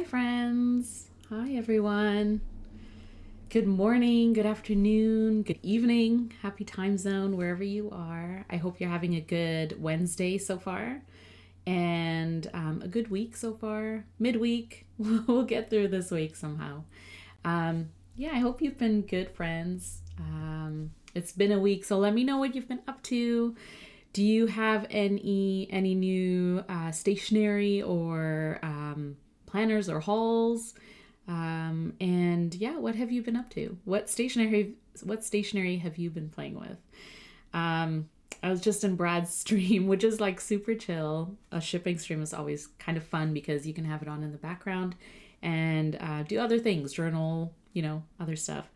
Hi, friends. Hi, everyone. Good morning, good afternoon, good evening. Happy time zone wherever you are. I hope you're having a good Wednesday so far and a good week so far. Midweek. We'll get through this week somehow. Yeah, I hope you've been good, friends. It's been a week, so let me know what you've been up to. Do you have any new stationery or planners or hauls? And yeah, what have you been up to? What stationery have you been playing with? I was just in Brad's stream, which is like super chill. A shipping stream is always kind of fun because you can have it on in the background and do other things, journal, other stuff.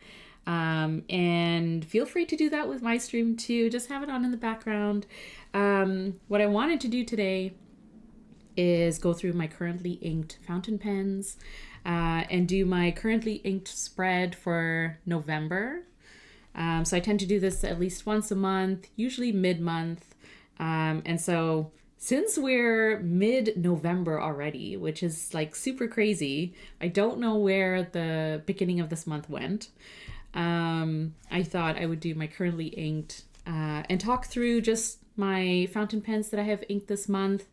And feel free to do that with my stream too. Just have it on in the background. What I wanted to do today is go through my currently inked fountain pens and do my currently inked spread for November. So I tend to do this at least once a month, usually mid-month. And so since we're mid-November already, which is like super crazy, I don't know where the beginning of this month went. I thought I would do my currently inked and talk through just my fountain pens that I have inked this month,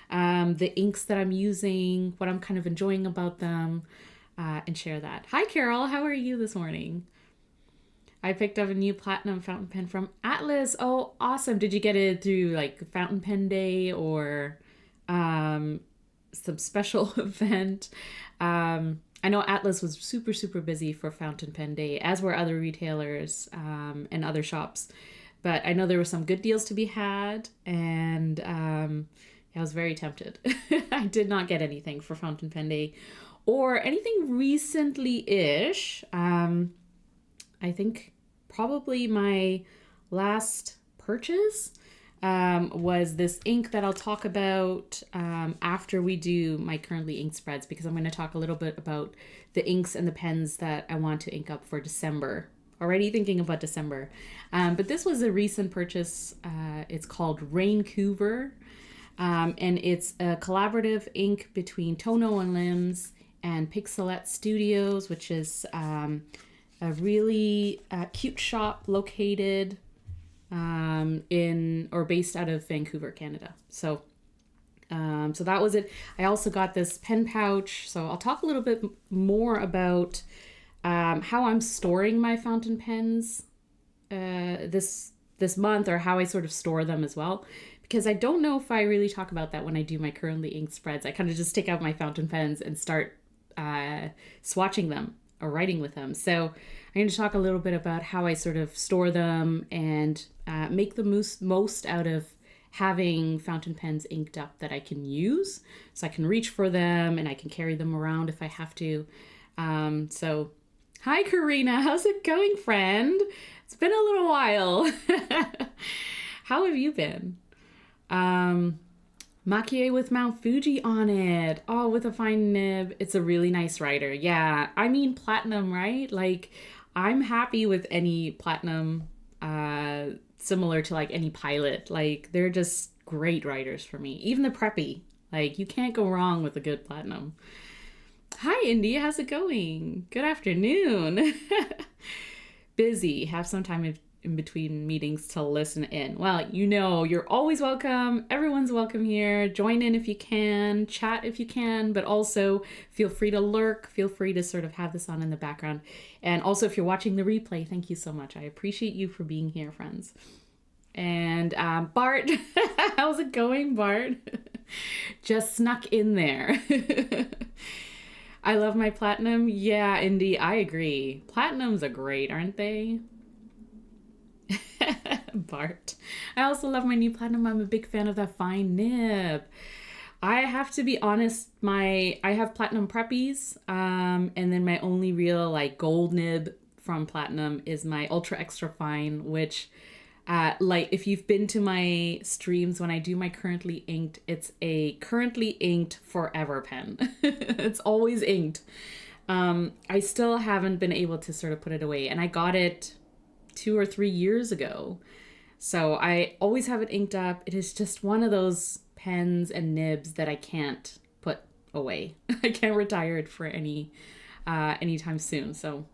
the inks that I'm using, what I'm kind of enjoying about them, and share that. Hi, Carol. How are you this morning? I picked up a new platinum fountain pen from Atlas. Oh, awesome. Did you get it through like Fountain Pen Day or some special event? I know Atlas was super, super busy for Fountain Pen Day, as were other retailers and other shops. But I know there were some good deals to be had, and I was very tempted. I did not get anything for Fountain Pen Day or anything recently-ish. I think probably my last purchase was this ink that I'll talk about after we do my currently inked spreads, because I'm going to talk a little bit about the inks and the pens that I want to ink up for December. Already thinking about December. But this was a recent purchase. It's called Raincouver. And it's a collaborative ink between Tono and Limbs and Pixelette Studios, which is a really cute shop located in or based out of Vancouver, Canada. So that was it. I also got this pen pouch. So I'll talk a little bit more about how I'm storing my fountain pens this month, or how I sort of store them as well. Because I don't know if I really talk about that when I do my currently inked spreads. I kind of just take out my fountain pens and start swatching them or writing with them. So I'm going to talk a little bit about how I sort of store them and make the most out of having fountain pens inked up that I can use. So I can reach for them and I can carry them around if I have to. So hi, Karina. How's it going, friend? It's been a little while. How have you been? Makie with Mount Fuji on it. Oh, with a fine nib. It's a really nice writer. Yeah, I mean platinum, right? Like, I'm happy with any platinum, similar to like any pilot. Like, they're just great writers for me. Even the preppy. Like, you can't go wrong with a good platinum. Hi, Indy. How's it going? Good afternoon. Busy. Have some time in between meetings to listen in. Well, you're always welcome. Everyone's welcome here. Join in if you can, chat if you can, but also feel free to lurk. Feel free to sort of have this on in the background. And also, if you're watching the replay, thank you so much. I appreciate you for being here, friends. And Bart, how's it going, Bart? Just snuck in there. I love my platinum. Yeah, Indy, I agree. Platinums are great, aren't they? Bart. I also love my new platinum. I'm a big fan of that fine nib. I have to be honest, I have platinum preppies, and then my only real like gold nib from platinum is my ultra extra fine, which like if you've been to my streams when I do my currently inked, it's a currently inked forever pen. It's always inked. I still haven't been able to sort of put it away, and I got it 2 or 3 years ago. So I always have it inked up. It is just one of those pens and nibs that I can't put away. I can't retire it for anytime soon. So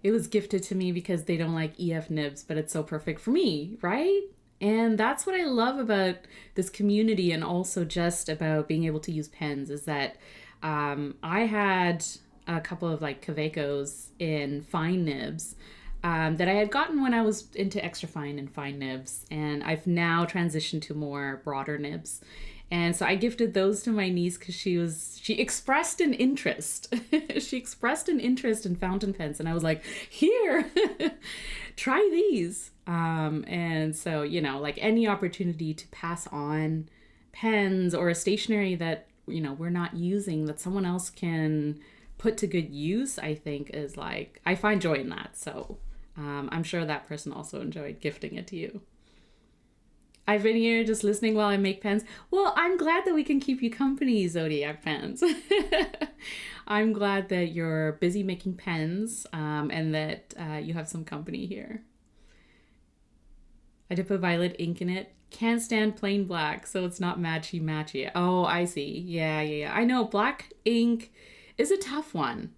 it was gifted to me because they don't like EF nibs, but it's so perfect for me, right? And that's what I love about this community, and also just about being able to use pens, is that I had a couple of like Kavekos in fine nibs that I had gotten when I was into extra fine and fine nibs, and I've now transitioned to more broader nibs. And so I gifted those to my niece because she expressed an interest. She expressed an interest in fountain pens, and I was like, here, try these. And so, you know, like any opportunity to pass on pens or a stationery that, you know, we're not using, that someone else can put to good use, I think is like, I find joy in that. So I'm sure that person also enjoyed gifting it to you. I've been here just listening while I make pens. Well, I'm glad that we can keep you company, Zodiac fans. I'm glad that you're busy making pens, and that you have some company here. I dip a violet ink in it. Can't stand plain black, so it's not matchy. Oh, I see. Yeah. I know black ink is a tough one.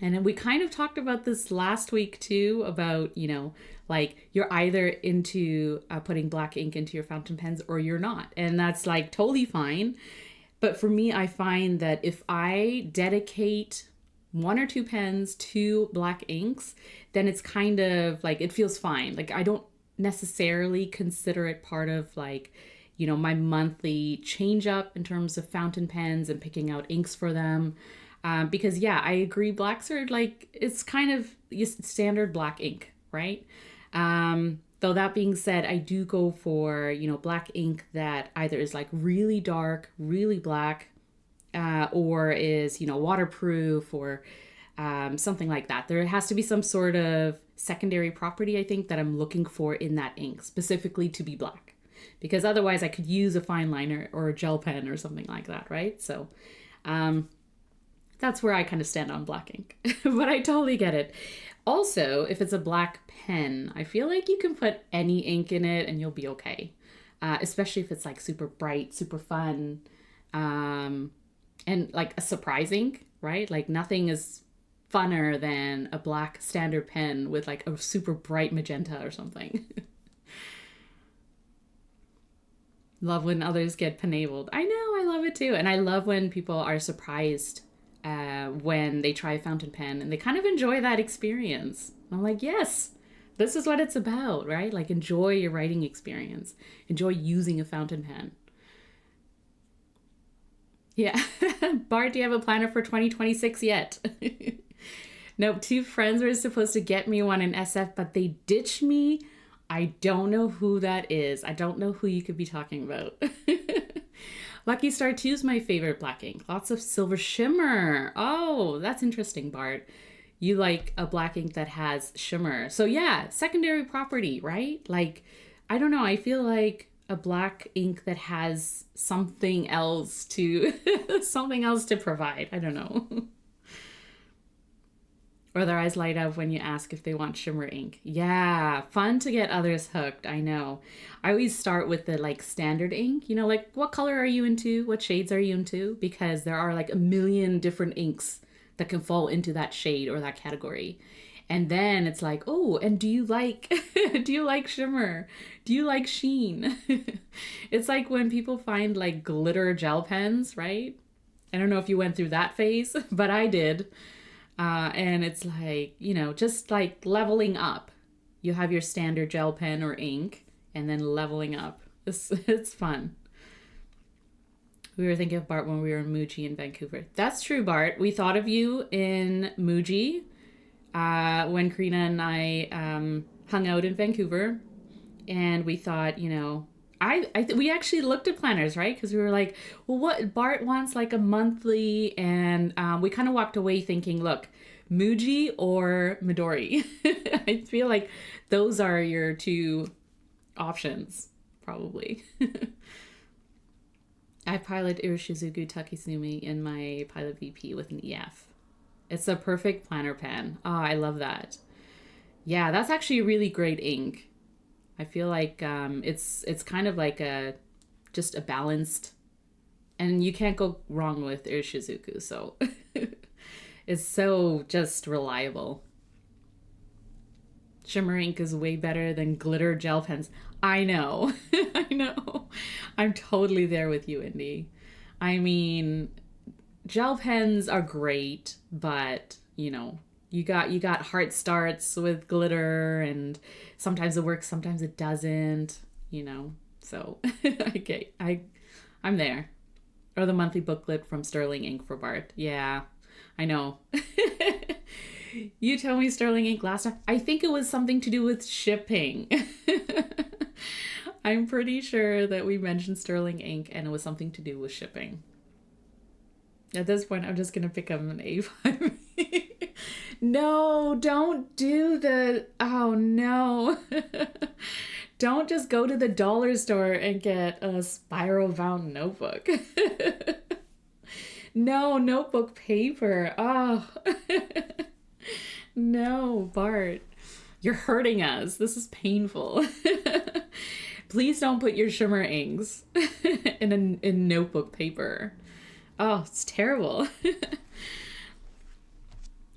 And we kind of talked about this last week too, about, you know, like you're either into putting black ink into your fountain pens or you're not. And that's like totally fine. But for me, I find that if I dedicate 1 or 2 pens to black inks, then it's kind of like, it feels fine. Like I don't necessarily consider it part of like, you know, my monthly change up in terms of fountain pens and picking out inks for them. Because yeah, I agree. Blacks are like, it's kind of standard black ink, right? Though that being said, I do go for, you know, black ink that either is like really dark, really black, or is, you know, waterproof, or something like that. There has to be some sort of secondary property, I think, that I'm looking for in that ink, specifically to be black. Because otherwise I could use a fine liner or a gel pen or something like that, right? So, that's where I kind of stand on black ink. But I totally get it. Also, if it's a black pen, I feel like you can put any ink in it and you'll be okay. Especially if it's like super bright, super fun, and like a surprise ink, right? Like nothing is funner than a black standard pen with like a super bright magenta or something. Love when others get penabled. I know, I love it too. And I love when people are surprised when they try a fountain pen and they kind of enjoy that experience. I'm like, yes, this is what it's about, right? Like enjoy your writing experience. Enjoy using a fountain pen. Yeah. Bart, do you have a planner for 2026 yet? Nope, 2 friends were supposed to get me one in SF, but they ditched me. I don't know who that is. I don't know who you could be talking about. Lucky Star 2 is my favorite black ink. Lots of silver shimmer. Oh, that's interesting, Bart. You like a black ink that has shimmer. So yeah, secondary property, right? Like, I don't know. I feel like a black ink that has something else to something else to provide. I don't know. Or their eyes light up when you ask if they want shimmer ink. Yeah, fun to get others hooked, I know. I always start with the like standard ink, you know, like what color are you into? What shades are you into? Because there are like a million different inks that can fall into that shade or that category. And then it's like, oh, and do you like do you like shimmer? Do you like sheen? It's like when people find like glitter gel pens, right? I don't know if you went through that phase, but I did. And it's like, you know, just like leveling up. You have your standard gel pen or ink, and then leveling up. It's fun. We were thinking of Bart when we were in Muji in Vancouver. That's true, Bart. We thought of you in Muji when Karina and I hung out in Vancouver. And we thought, you know, we actually looked at planners, right? Because we were like, well, what Bart wants like a monthly, and we kind of walked away thinking, look, Muji or Midori. I feel like those are your 2 options, probably. I pilot Irishizuku Takesumi in my Pilot VP with an EF. It's a perfect planner pen. Oh, I love that. Yeah, that's actually a really great ink. I feel like it's kind of like just a balanced And you can't go wrong with Irishizuku, so it's so just reliable. Shimmer ink is way better than glitter gel pens. I know. I know. I'm totally there with you, Indy. I mean, gel pens are great, but, you know, you got heart starts with glitter, and sometimes it works, sometimes it doesn't, you know. So, okay, I'm there. Or the monthly booklet from Sterling Ink for Bart. Yeah, I know. You told me Sterling Ink last time. I think it was something to do with shipping. I'm pretty sure that we mentioned Sterling Ink and it was something to do with shipping. At this point, I'm just going to pick up an A5. No, don't do the... Oh, no. Don't just go to the dollar store and get a spiral bound notebook. No, notebook paper. Oh. No, Bart. You're hurting us. This is painful. Please don't put your shimmer inks in notebook paper. Oh, it's terrible.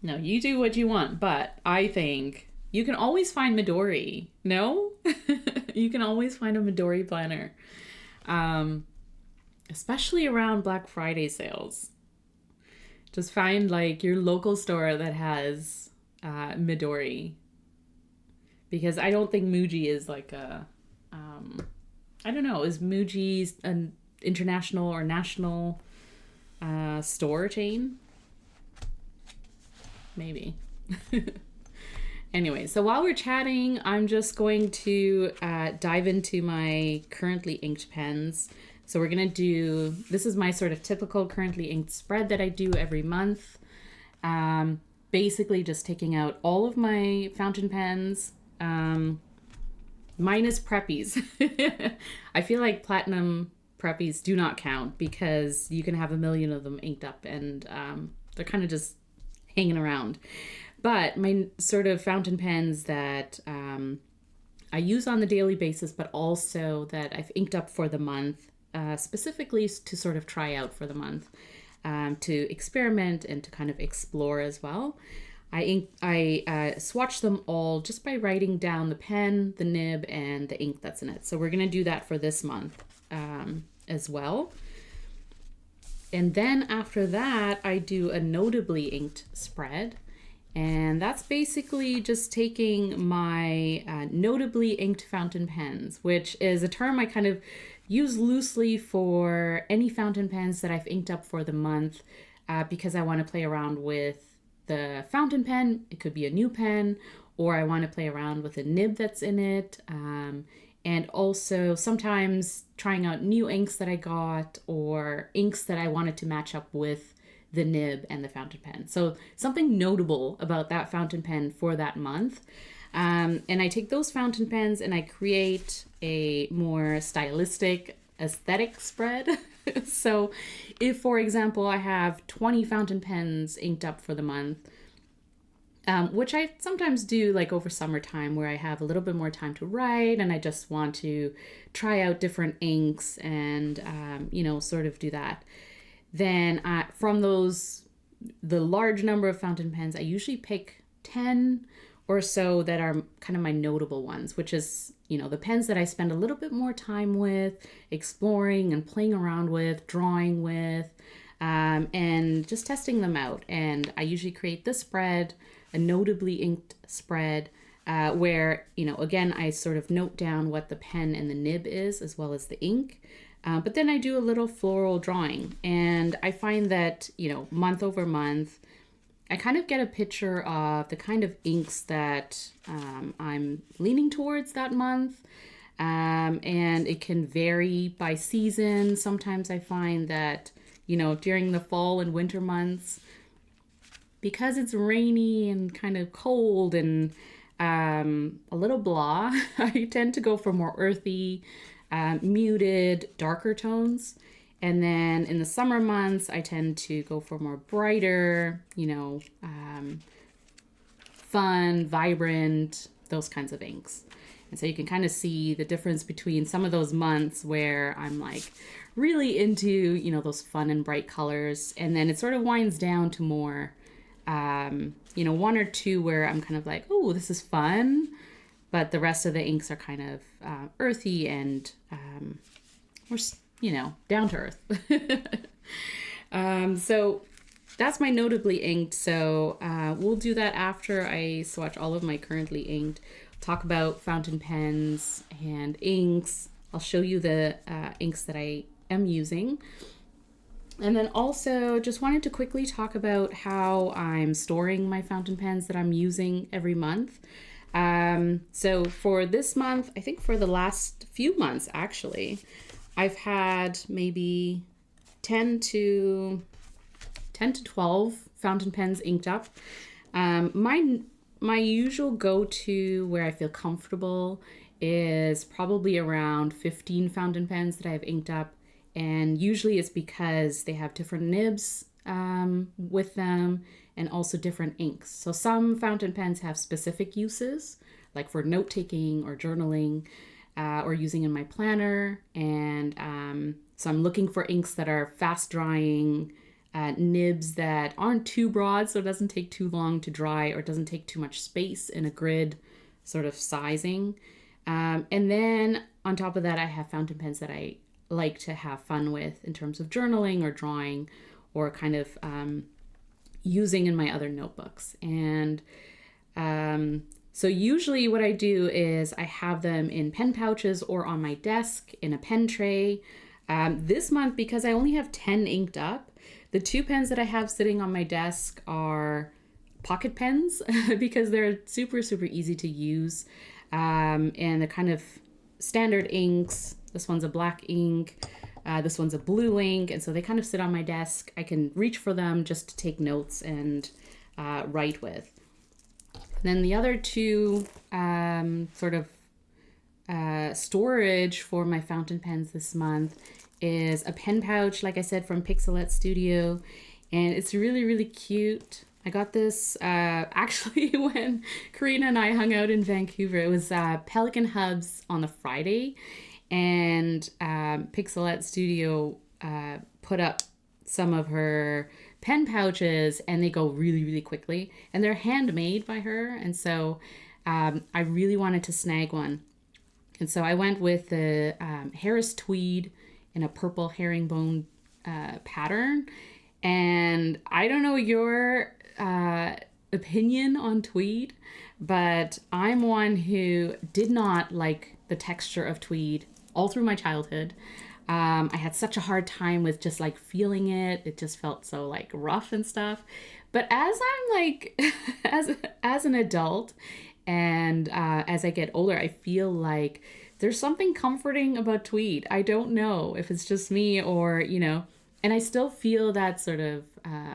No, you do what you want, but I think you can always find Midori. No? You can always find a Midori planner. Especially around Black Friday sales. Just find like your local store that has Midori. Because I don't think Muji is like a... I don't know, is Muji an international or national store chain? Maybe. Anyway, so while we're chatting, I'm just going to dive into my currently inked pens. So we're going to do, this is my sort of typical currently inked spread that I do every month. Basically just taking out all of my fountain pens, minus preppies. I feel like platinum preppies do not count because you can have a million of them inked up and they're kind of just hanging around. But my sort of fountain pens that I use on the daily basis, but also that I've inked up for the month, specifically to sort of try out for the month, to experiment and to kind of explore as well. I swatch them all just by writing down the pen, the nib, and the ink that's in it. So we're going to do that for this month as well. And then after that, I do a notably inked spread. And that's basically just taking my notably inked fountain pens, which is a term I kind of use loosely for any fountain pens that I've inked up for the month because I want to play around with the fountain pen. It could be a new pen, or I want to play around with a nib that's in it. And also sometimes trying out new inks that I got or inks that I wanted to match up with the nib and the fountain pen. So something notable about that fountain pen for that month. And I take those fountain pens and I create a more stylistic aesthetic spread. So if, for example, I have 20 fountain pens inked up for the month, which I sometimes do like over summertime where I have a little bit more time to write and I just want to try out different inks and, sort of do that. Then from the large number of fountain pens, I usually pick 10 or so that are kind of my notable ones, which is, the pens that I spend a little bit more time with, exploring and playing around with, drawing with, and just testing them out. And I usually create this spread, a notably inked spread, where, again, I sort of note down what the pen and the nib is, as well as the ink. But then I do a little floral drawing, and I find that, month over month, I kind of get a picture of the kind of inks that I'm leaning towards that month. And it can vary by season. Sometimes I find that, during the fall and winter months, because it's rainy and kind of cold and a little blah, I tend to go for more earthy, muted, darker tones. And then in the summer months, I tend to go for more brighter, fun, vibrant, those kinds of inks. And so you can kind of see the difference between some of those months where I'm like really into, you know, those fun and bright colors. And then it sort of winds down to more, you know, one or two where I'm kind of like, oh, this is fun. But the rest of the inks are kind of earthy and more, you know, down to earth. So that's my notably inked. So we'll do that after I swatch all of my currently inked. Talk about fountain pens and inks. I'll show you the inks that I am using. And then also just wanted to quickly talk about how I'm storing my fountain pens that I'm using every month. So for this month, I think for the last few months, actually, I've had maybe 10 to 12 fountain pens inked up. My usual go-to where I feel comfortable is probably around 15 fountain pens that I've inked up. And usually it's because they have different nibs with them and also different inks. So some fountain pens have specific uses, like for note-taking or journaling or using in my planner. And so I'm looking for inks that are fast-drying, nibs that aren't too broad so it doesn't take too long to dry or doesn't take too much space in a grid sort of sizing. And then on top of that, I have fountain pens that I like to have fun with in terms of journaling or drawing or kind of using in my other notebooks. And so usually what I do is I have them in pen pouches or on my desk in a pen tray. This month, because I only have 10 inked up, the 2 pens that I have sitting on my desk are pocket pens because they're super, super easy to use. And they're kind of standard inks. This one's a black ink. This one's a blue ink. And so they kind of sit on my desk. I can reach for them just to take notes and write with. And then the other 2 sort of storage for my fountain pens this month is a pen pouch, like I said, from Pixelette Studio. And it's really, really cute. I got this actually when Karina and I hung out in Vancouver. It was Pelican Hubs on a Friday. And Pixelette Studio put up some of her pen pouches and they go really, really quickly. And they're handmade by her. And so I really wanted to snag one. And so I went with the Harris Tweed in a purple herringbone pattern. And I don't know your opinion on tweed, but I'm one who did not like the texture of tweed all through my childhood. I had such a hard time with just like feeling it. It just felt so like rough and stuff. But as I'm like, as an adult and as I get older, I feel like there's something comforting about tweed. I don't know if it's just me or, you know, and I still feel that sort of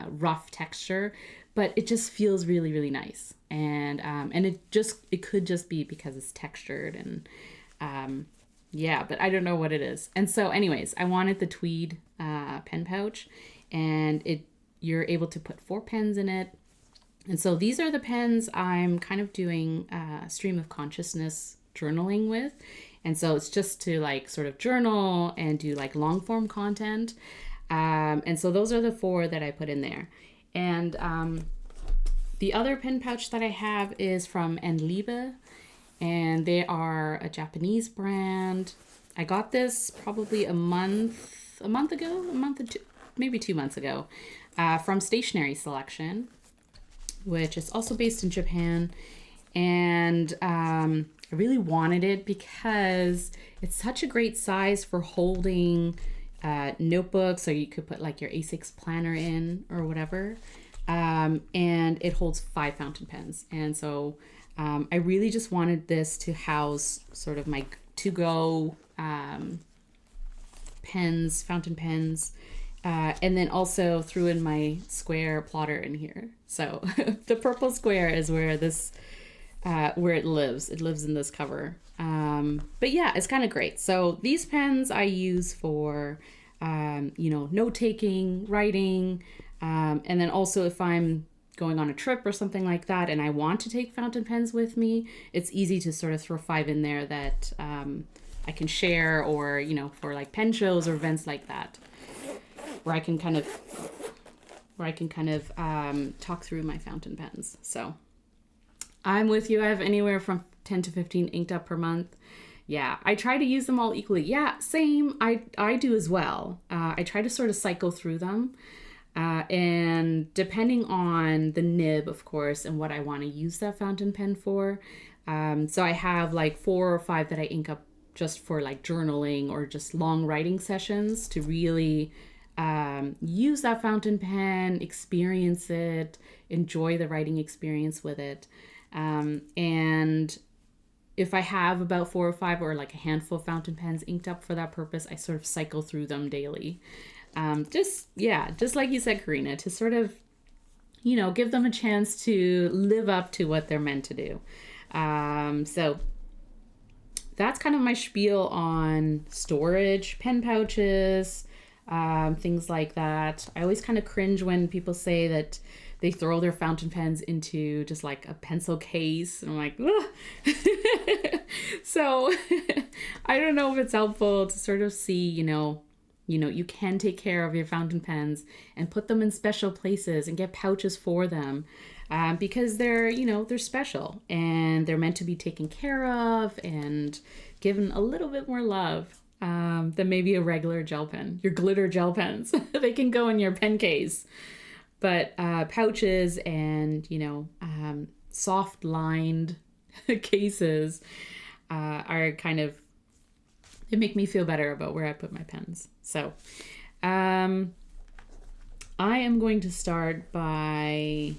rough texture, but it just feels really, really nice. And it could just be because it's textured and yeah, but I don't know what it is. And so anyways, I wanted the tweed pen pouch and you're able to put 4 pens in it. And so these are the pens I'm kind of doing stream of consciousness journaling with. And so it's just to like sort of journal and do like long form content. And so those are the 4 that I put in there. And the other pen pouch that I have is from Enliebe. And they are a Japanese brand. I got this probably a month ago, maybe 2 months ago, from Stationery Selection, which is also based in Japan. And I really wanted it because it's such a great size for holding notebooks, or you could put like your A6 planner in or whatever. And it holds 5 fountain pens. And so I really just wanted this to house sort of my to-go pens, fountain pens, and then also threw in my square plotter in here. So the purple square is where this, where it lives. It lives in this cover. But yeah, it's kind of great. So these pens I use for, you know, note-taking, writing, and then also if I'm going on a trip or something like that and I want to take fountain pens with me, it's easy to sort of throw 5 in there that I can share, or, you know, for like pen shows or events like that, where I can kind of talk through my fountain pens. So I'm with you. I have anywhere from 10 to 15 inked up per month. Yeah, I try to use them all equally. Yeah, same. I do as well. I try to sort of cycle through them. And depending on the nib, of course, and what I want to use that fountain pen for. So I have like 4 or 5 that I ink up just for like journaling or just long writing sessions to really use that fountain pen, experience it, enjoy the writing experience with it. And if I have about 4 or 5 or like a handful of fountain pens inked up for that purpose, I sort of cycle through them daily. Just like you said, Karina, to sort of, you know, give them a chance to live up to what they're meant to do. So that's kind of my spiel on storage, pen pouches, things like that. I always kind of cringe when people say that they throw their fountain pens into just like a pencil case. And I'm like, so I don't know if it's helpful to sort of see, you know, you can take care of your fountain pens and put them in special places and get pouches for them, because they're, you know, they're special and they're meant to be taken care of and given a little bit more love than maybe a regular gel pen. Your glitter gel pens, they can go in your pen case. But pouches and, you know, soft lined cases are kind of, they make me feel better about where I put my pens. So I am going to start by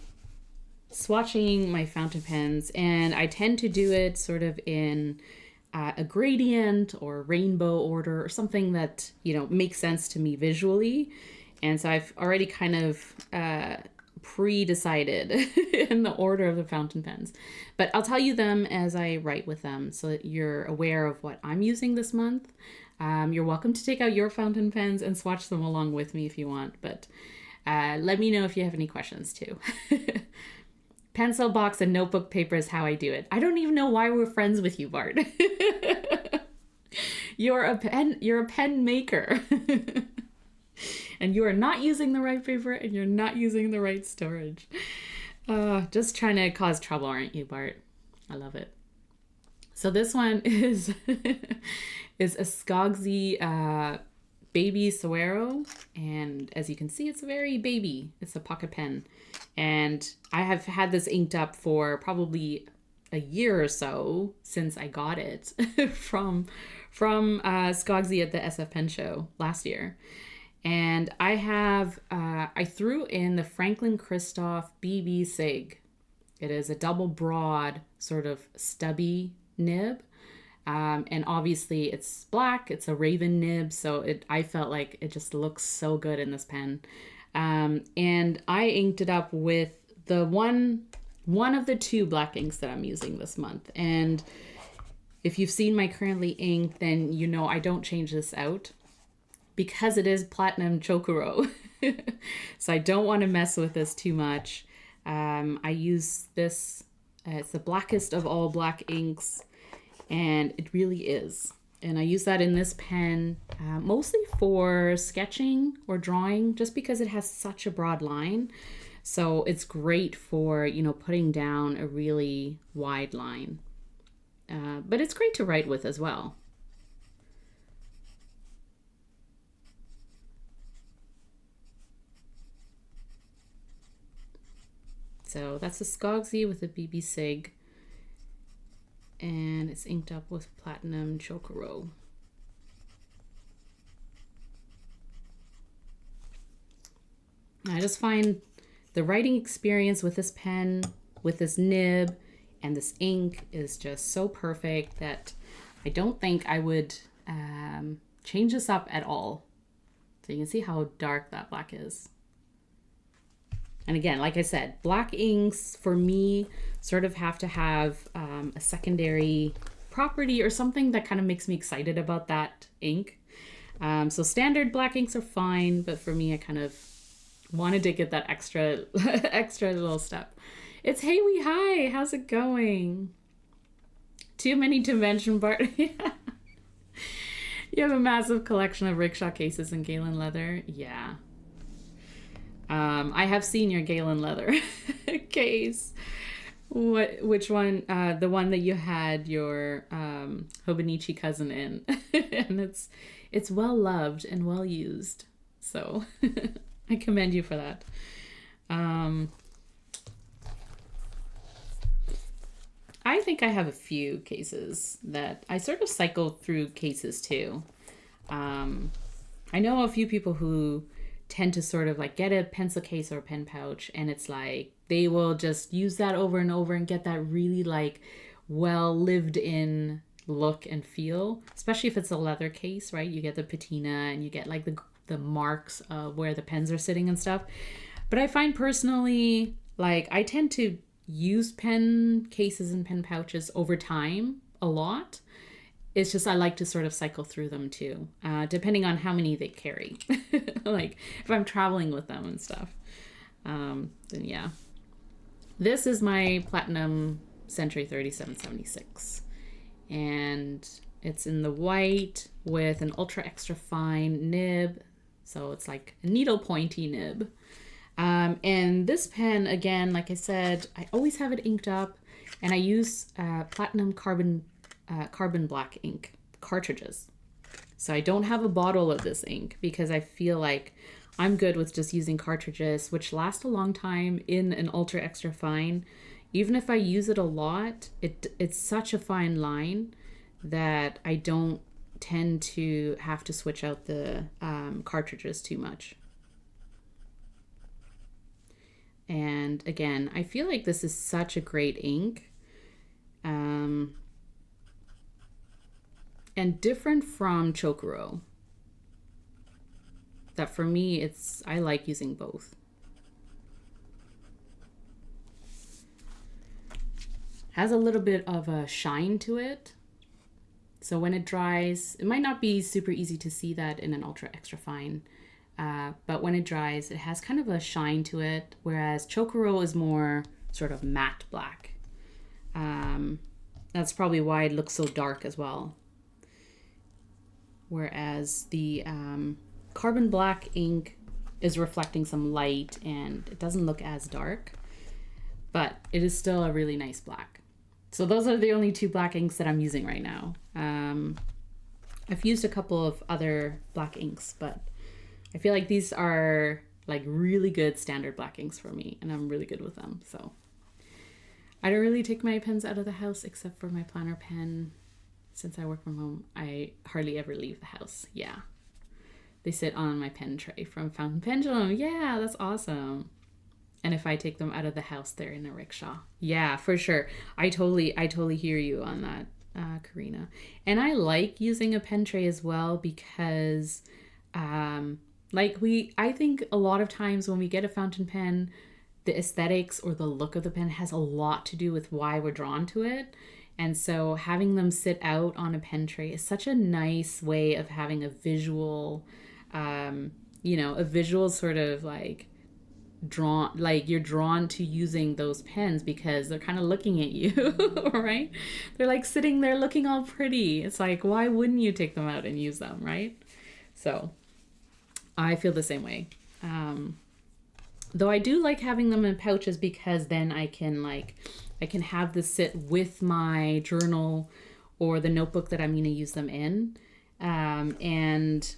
swatching my fountain pens, and I tend to do it sort of in a gradient or rainbow order or something that, you know, makes sense to me visually. And so I've already kind of pre-decided in the order of the fountain pens. But I'll tell you them as I write with them so that you're aware of what I'm using this month. You're welcome to take out your fountain pens and swatch them along with me if you want. But let me know if you have any questions too. Pencil box and notebook paper is how I do it. I don't even know why we're friends with you, Bart. You're a pen maker. And you are not using the right paper and you're not using the right storage. Just trying to cause trouble, aren't you, Bart? I love it. So this one is a Skogzy Baby Suero. And as you can see, it's very baby. It's a pocket pen. And I have had this inked up for probably a year or so since I got it from Skogzy at the SF Pen Show last year. And I threw in the Franklin-Christoph BB Sig. It is a double broad sort of stubby nib. And obviously it's black, it's a raven nib. So I felt like it just looks so good in this pen. And I inked it up with the one of the 2 black inks that I'm using this month. And if you've seen my currently ink, then you know I don't change this out, because it is platinum chokuro. So I don't want to mess with this too much. I use this, it's the blackest of all black inks, and it really is. And I use that in this pen mostly for sketching or drawing, just because it has such a broad line. So it's great for, you know, putting down a really wide line. But it's great to write with as well. So that's a Skogzy with a BB Sig. And it's inked up with platinum chokuro. I just find the writing experience with this pen, with this nib, and this ink is just so perfect that I don't think I would change this up at all. So you can see how dark that black is. And again, like I said, black inks for me sort of have to have a secondary property or something that kind of makes me excited about that ink. So standard black inks are fine, but for me, I kind of wanted to get that extra little step. It's Haywee, hi, how's it going? Too many to mention, Bart. Yeah. You have a massive collection of rickshaw cases in Galen leather. Yeah. I have seen your Galen leather case. Which one? The one that you had your Hobonichi cousin in, and it's well loved and well used. So I commend you for that. I think I have a few cases that I sort of cycle through cases too. I know a few people who tend to sort of like get a pencil case or a pen pouch, and it's like they will just use that over and over and get that really like well lived in look and feel, especially if it's a leather case, right? You get the patina and you get like the marks of where the pens are sitting and stuff. But I find personally, like, I tend to use pen cases and pen pouches over time a lot. It's just I like to sort of cycle through them too, depending on how many they carry. Like if I'm traveling with them and stuff, then yeah. This is my Platinum Century 3776, and it's in the white with an ultra extra fine nib, so it's like a needle pointy nib. And this pen, again, like I said, I always have it inked up, and I use platinum carbon black ink cartridges. So I don't have a bottle of this ink because I feel like I'm good with just using cartridges, which last a long time in an ultra extra fine. Even if I use it a lot, it's such a fine line that I don't tend to have to switch out the cartridges too much. And again, I feel like this is such a great ink. And different from Chokuro. That for me, I like using both. Has a little bit of a shine to it. So when it dries, it might not be super easy to see that in an ultra extra fine. But when it dries, it has kind of a shine to it, whereas Chokuro is more sort of matte black. That's probably why it looks so dark as well. Whereas the carbon black ink is reflecting some light and it doesn't look as dark, but it is still a really nice black. So those are the only two black inks that I'm using right now. I've used a couple of other black inks, but I feel like these are like really good standard black inks for me, and I'm really good with them. So I don't really take my pens out of the house except for my planner pen. Since I work from home, I hardly ever leave the house. Yeah. They sit on my pen tray from Fountain Pendulum. Yeah, that's awesome. And if I take them out of the house, they're in a rickshaw. Yeah, for sure. I totally hear you on that, Karina. And I like using a pen tray as well because I think a lot of times when we get a fountain pen, the aesthetics or the look of the pen has a lot to do with why we're drawn to it. And so having them sit out on a pen tray is such a nice way of having a visual, a visual sort of like drawn, like you're drawn to using those pens because they're kind of looking at you, right? They're like sitting there looking all pretty. It's like, why wouldn't you take them out and use them, right? So I feel the same way. Though I do like having them in pouches because then I can have this sit with my journal or the notebook that I'm going to use them in. And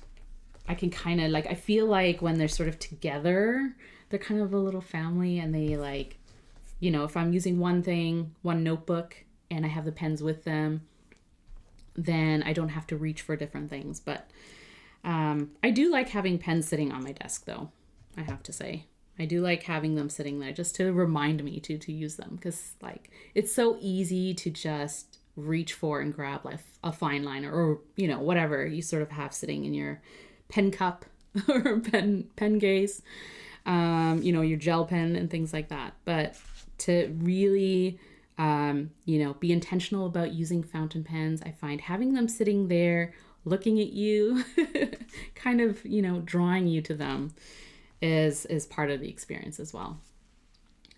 I can kind of I feel like when they're sort of together, they're kind of a little family, and they if I'm using one notebook and I have the pens with them, then I don't have to reach for different things. But I do like having pens sitting on my desk though, I have to say. I do like having them sitting there just to remind me to use them, because it's so easy to just reach for and grab like a fine liner or whatever you sort of have sitting in your pen cup or pen case, your gel pen and things like that. But to really be intentional about using fountain pens, I find having them sitting there looking at you kind of drawing you to them is part of the experience as well.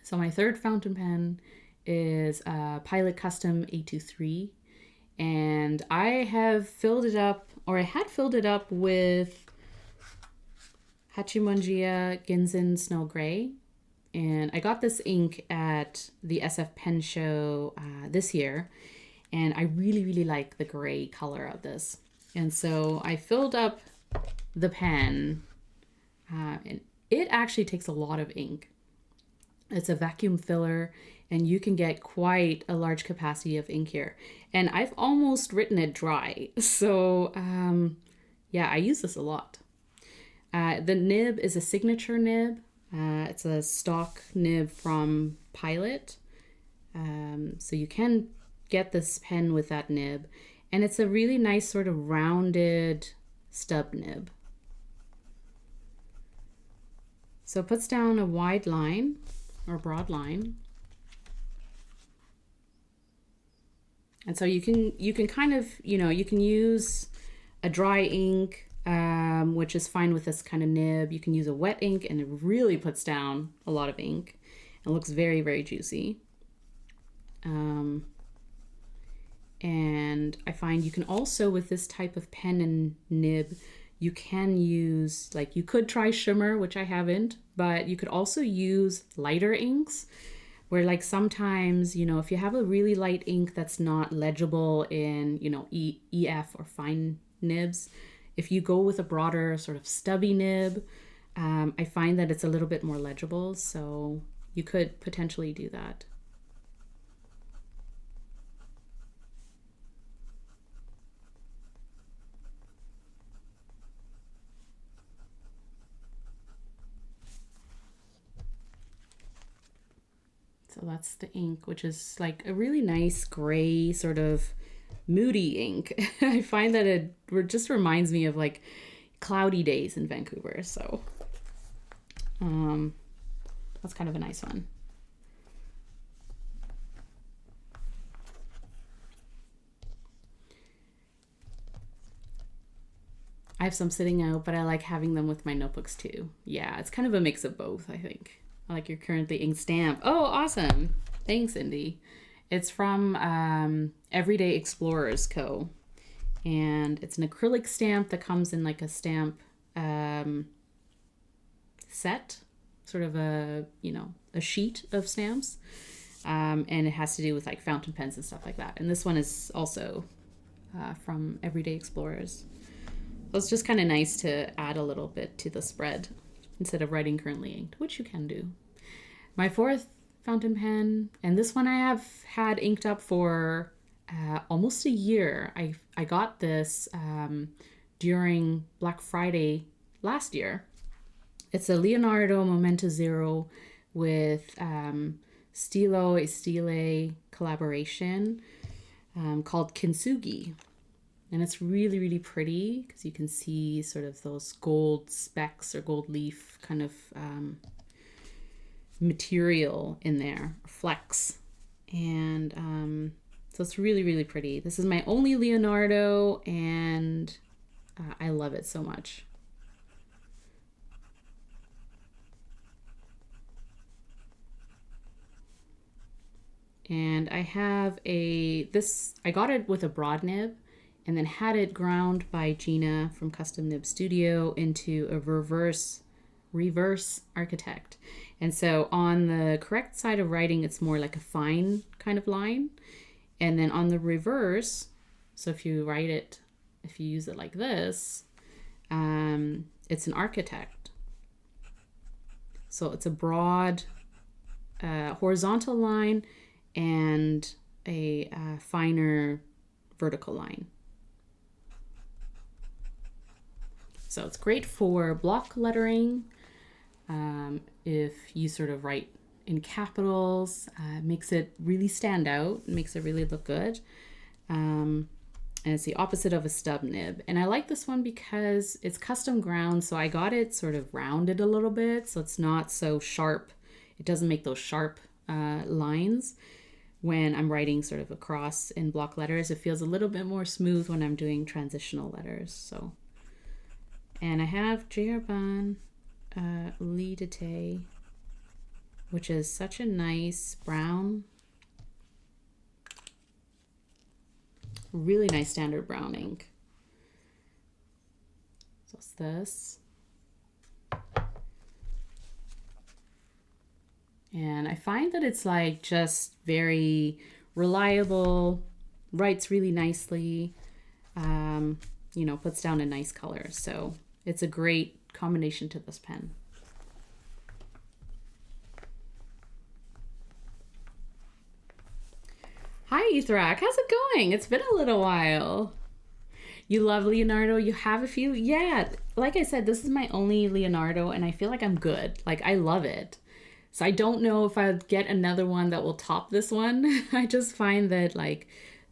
So my third fountain pen is a Pilot Custom 823, And I have filled it up, or I had filled it up with Hachimonjiya Ginzan Snow Gray. And I got this ink at the SF Pen Show this year. And I really, really like the gray color of this. And so I filled up the pen. And it actually takes a lot of ink. It's a vacuum filler, and you can get quite a large capacity of ink here. And I've almost written it dry. So yeah, I use this a lot. The nib is a signature nib. It's a stock nib from Pilot. So you can get this pen with that nib. And it's a really nice sort of rounded stub nib. So it puts down a wide line or broad line. And so you can kind of, you can use a dry ink, which is fine with this kind of nib. You can use a wet ink, and it really puts down a lot of ink. It looks very, very juicy. And I find you can also, with this type of pen and nib, you can use, like, you could try shimmer, which I haven't, but you could also use lighter inks, where like sometimes, if you have a really light ink that's not legible in, EF or fine nibs, if you go with a broader sort of stubby nib, I find that it's a little bit more legible. So you could potentially do that. So that's the ink, which is like a really nice gray sort of moody ink. I find that it just reminds me of like cloudy days in Vancouver. So that's kind of a nice one. I have some sitting out, but I like having them with my notebooks too. Yeah, it's kind of a mix of both, I think. I like your currently ink stamp. Oh, awesome. Thanks, Indy. It's from Everyday Explorers Co. And it's an acrylic stamp that comes in like a stamp set, sort of a sheet of stamps. And it has to do with like fountain pens and stuff like that. And this one is also from Everyday Explorers. So it's just kind of nice to add a little bit to the spread instead of writing currently inked, which you can do. My fourth fountain pen, and this one I have had inked up for almost a year. I got this during Black Friday last year. It's a Leonardo Momento Zero with Stilo, a Stile collaboration called Kintsugi. And it's really, really pretty because you can see sort of those gold specks or gold leaf kind of material in there, flecks. And so it's really, really pretty. This is my only Leonardo, and I love it so much. And I have I got it with a broad nib, and then had it ground by Gena from Custom Nib Studio into a reverse architect. And so on the correct side of writing, it's more like a fine kind of line. And then on the reverse, so if you use it like this, it's an architect. So it's a broad horizontal line and a finer vertical line. So it's great for block lettering. If you sort of write in capitals, makes it really stand out, makes it really look good. And it's the opposite of a stub nib. And I like this one because it's custom ground, so I got it sort of rounded a little bit, so it's not so sharp. It doesn't make those sharp lines when I'm writing sort of across in block letters. It feels a little bit more smooth when I'm doing transitional letters. So. And I have Herbin Lidete, which is such a nice brown. Really nice standard brown ink. So it's this. And I find that it's like just very reliable, writes really nicely, you know, puts down a nice color. So it's a great combination to this pen. Hi, Ethrak. How's it going? It's been a little while. You love Leonardo? You have a few? Yeah. Like I said, this is my only Leonardo, and I feel like I'm good. Like, I love it. So I don't know if I'll get another one that will top this one. I just find that, like,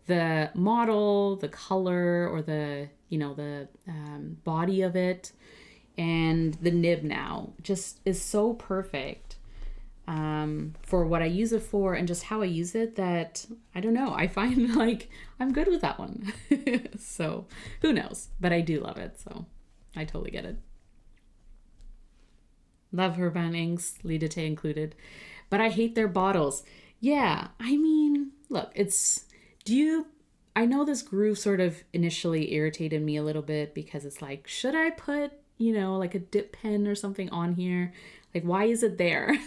the model, the color, or the, you know, the body of it, and the nib now just is so perfect for what I use it for and just how I use it, that I don't know, I find like I'm good with that one. So who knows, but I do love it, so I totally get it. Love Herbin inks, Lidate included, but I hate their bottles. Yeah, I mean, look, I know this groove sort of initially irritated me a little bit, because it's like, should I put, you know, like a dip pen or something on here? Like, why is it there?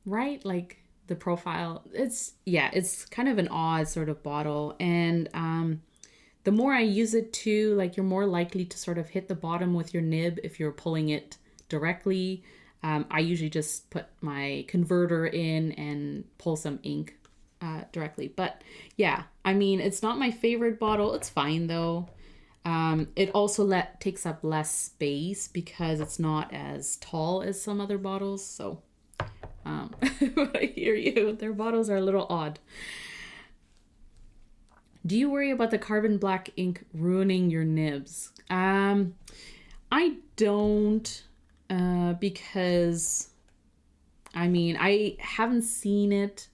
Right? Like the profile, it's kind of an odd sort of bottle. And the more I use it too, like, you're more likely to sort of hit the bottom with your nib if you're pulling it directly. I usually just put my converter in and pull some ink directly. But yeah, I mean, it's not my favorite bottle. It's fine though. It also takes up less space because it's not as tall as some other bottles. So but I hear you. Their bottles are a little odd. Do you worry about the carbon black ink ruining your nibs? I don't, because I mean, I haven't seen it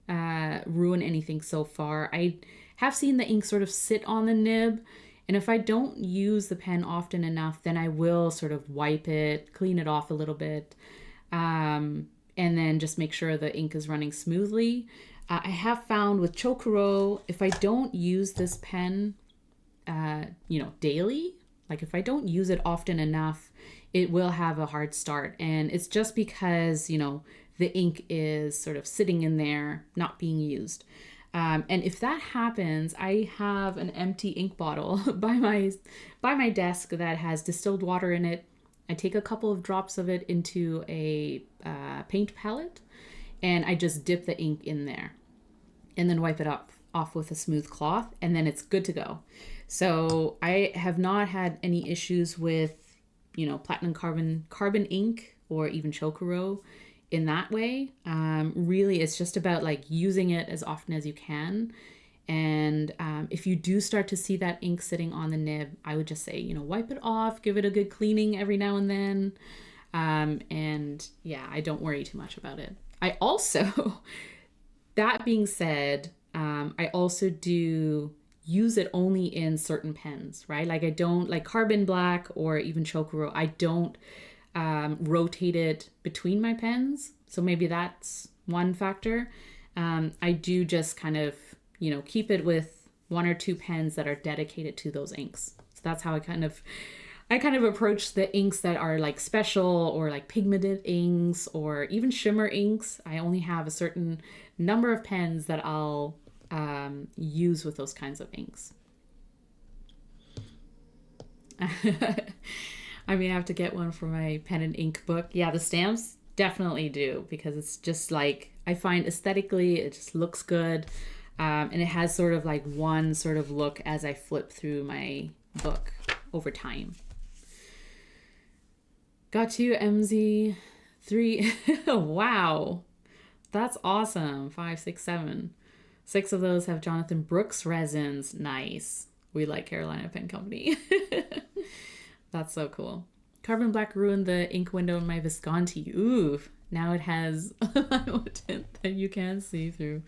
ruin anything so far. I have seen the ink sort of sit on the nib, and if I don't use the pen often enough, then I will sort of wipe it, clean it off a little bit, and then just make sure the ink is running smoothly. I have found with Chokuro, if I don't use this pen, you know, daily, like if I don't use it often enough, it will have a hard start. And it's just because, you know, the ink is sort of sitting in there, not being used. And if that happens, I have an empty ink bottle by my desk that has distilled water in it. I take a couple of drops of it into a paint palette, and I just dip the ink in there and then wipe it off with a smooth cloth, and then it's good to go. So I have not had any issues with, you know, platinum carbon ink or even Chokuro in that way. Really, it's just about like using it as often as you can. And if you do start to see that ink sitting on the nib, I would just say, you know, wipe it off, give it a good cleaning every now and then. And yeah, I don't worry too much about it. I also, that being said, I also do use it only in certain pens, right? Like I don't, like carbon black or even Chokuro, I don't rotate it between my pens. So maybe that's one factor. I do just kind of, you know, keep it with one or two pens that are dedicated to those inks. So that's how I kind of approach the inks that are like special or like pigmented inks or even shimmer inks. I only have a certain number of pens that I'll use with those kinds of inks. I mean, I have to get one for my pen and ink book. Yeah, the stamps definitely do, because it's just like, I find aesthetically it just looks good. And it has sort of like one sort of look as I flip through my book over time. Got you, MZ3. Wow. That's awesome. 5, 6, 7. 6 of those have Jonathan Brooks resins. Nice. We like Carolina Pen Company. That's so cool. Carbon black ruined the ink window in my Visconti. Ooh, now it has a tint that you can see through.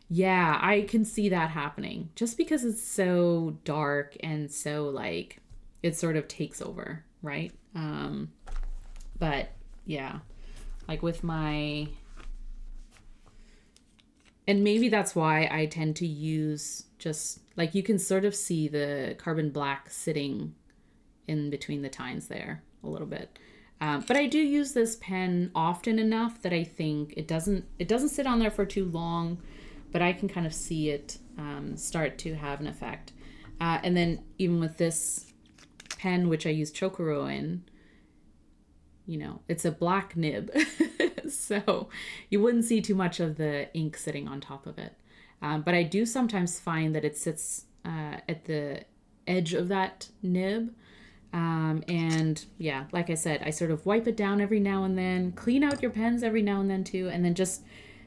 Yeah, I can see that happening just because it's so dark and so like it sort of takes over, right? But yeah, like with my, And maybe that's why I tend to use just, like, you can sort of see the carbon black sitting in between the tines there a little bit. But I do use this pen often enough that I think it doesn't sit on there for too long, but I can kind of see it start to have an effect. And then even with this pen, which I use Chokuro in, you know, it's a black nib. So you wouldn't see too much of the ink sitting on top of it. But I do sometimes find that it sits at the edge of that nib. And yeah, like I said, I sort of wipe it down every now and then, clean out your pens every now and then too, and then just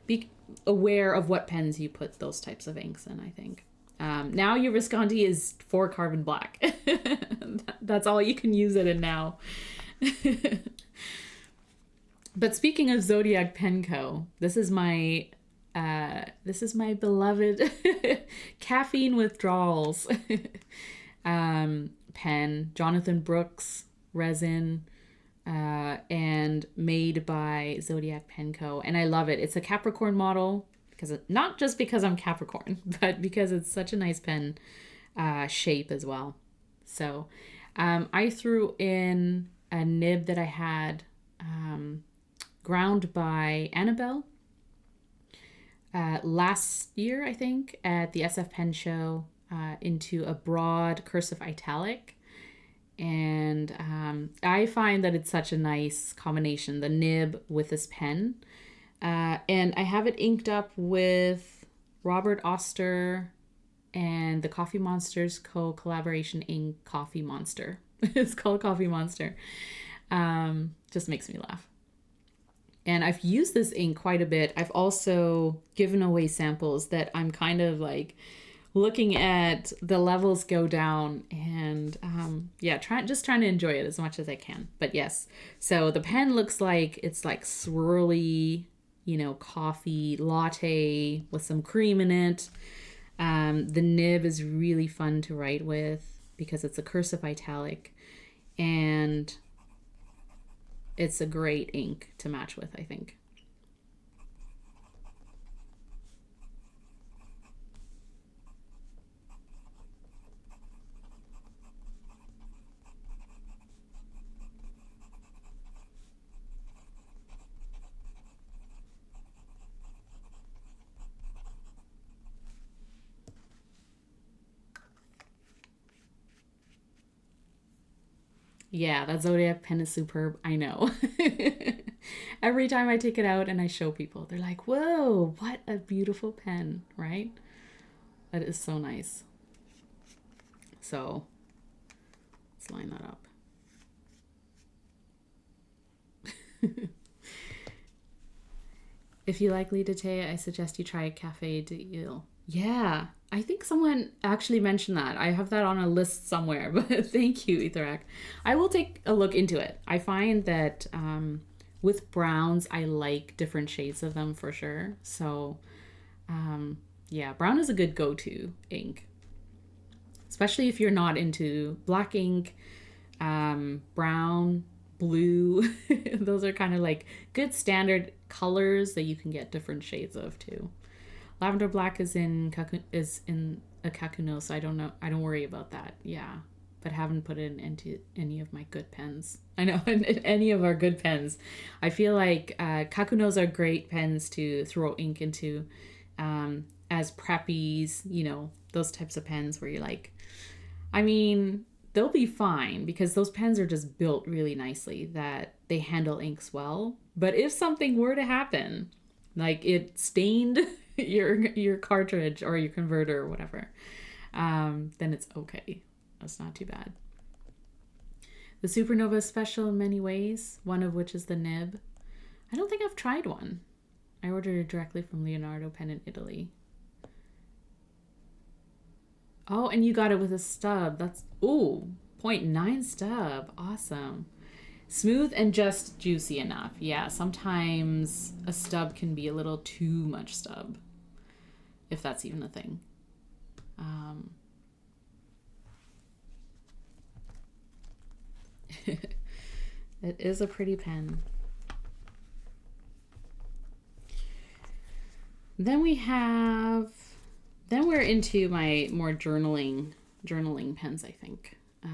be aware of what pens you put those types of inks in, I think. Now your Visconti is for carbon black. That's all you can use it in now. But speaking of Zodiac Pen Co., this is my beloved caffeine withdrawals pen, Jonathan Brooks resin, and made by Zodiac Pen Co. And I love it. It's a Capricorn model, not just because I'm Capricorn, but because it's such a nice pen shape as well. So I threw in a nib that I had ground by Anabelle last year, I think, at the SF Pen Show, into a Broad-Cursive Italic. And I find that it's such a nice combination, the nib with this pen. And I have it inked up with Robert Oster and the TheCoffeeMonsterzCo collaboration ink Coffee Monster. It's called Coffee Monster. Just makes me laugh. And I've used this ink quite a bit. I've also given away samples that I'm kind of like looking at the levels go down, and yeah, trying to enjoy it as much as I can. But yes, so the pen looks like it's like swirly, you know, coffee latte with some cream in it. The nib is really fun to write with because it's a cursive italic, and it's a great ink to match with, I think. Yeah, that Zodiac pen is superb. I know. Every time I take it out and I show people, they're like, whoa, what a beautiful pen, right? That is so nice. So let's line that up. If you like Lidate, I suggest you try a Cafe d'Ile. Yeah, I think someone actually mentioned that. I have that on a list somewhere, but thank you, Etherac. I will take a look into it. I find that with browns, I like different shades of them for sure. So yeah, brown is a good go-to ink, especially if you're not into black ink, brown, blue. Those are kind of like good standard colors that you can get different shades of too. Lavender black is in a Kakuno, so I don't worry about that. Yeah, but haven't put it into any of my good pens. I know, in any of our good pens. I feel like Kakunos are great pens to throw ink into as preppies, you know, those types of pens where you're like, I mean, they'll be fine because those pens are just built really nicely that they handle inks well. But if something were to happen, like it stained your cartridge or your converter or whatever, then it's okay. That's not too bad. The Supernova is special in many ways, one of which is the nib. I don't think I've tried one. I ordered it directly from Leonardo Pen in Italy. Oh, and you got it with a stub. That's, ooh, 0.9 stub. Awesome. Smooth and just juicy enough. Yeah, sometimes a stub can be a little too much stub, if that's even a thing. It is a pretty pen. Then we're into my more journaling pens, I think. I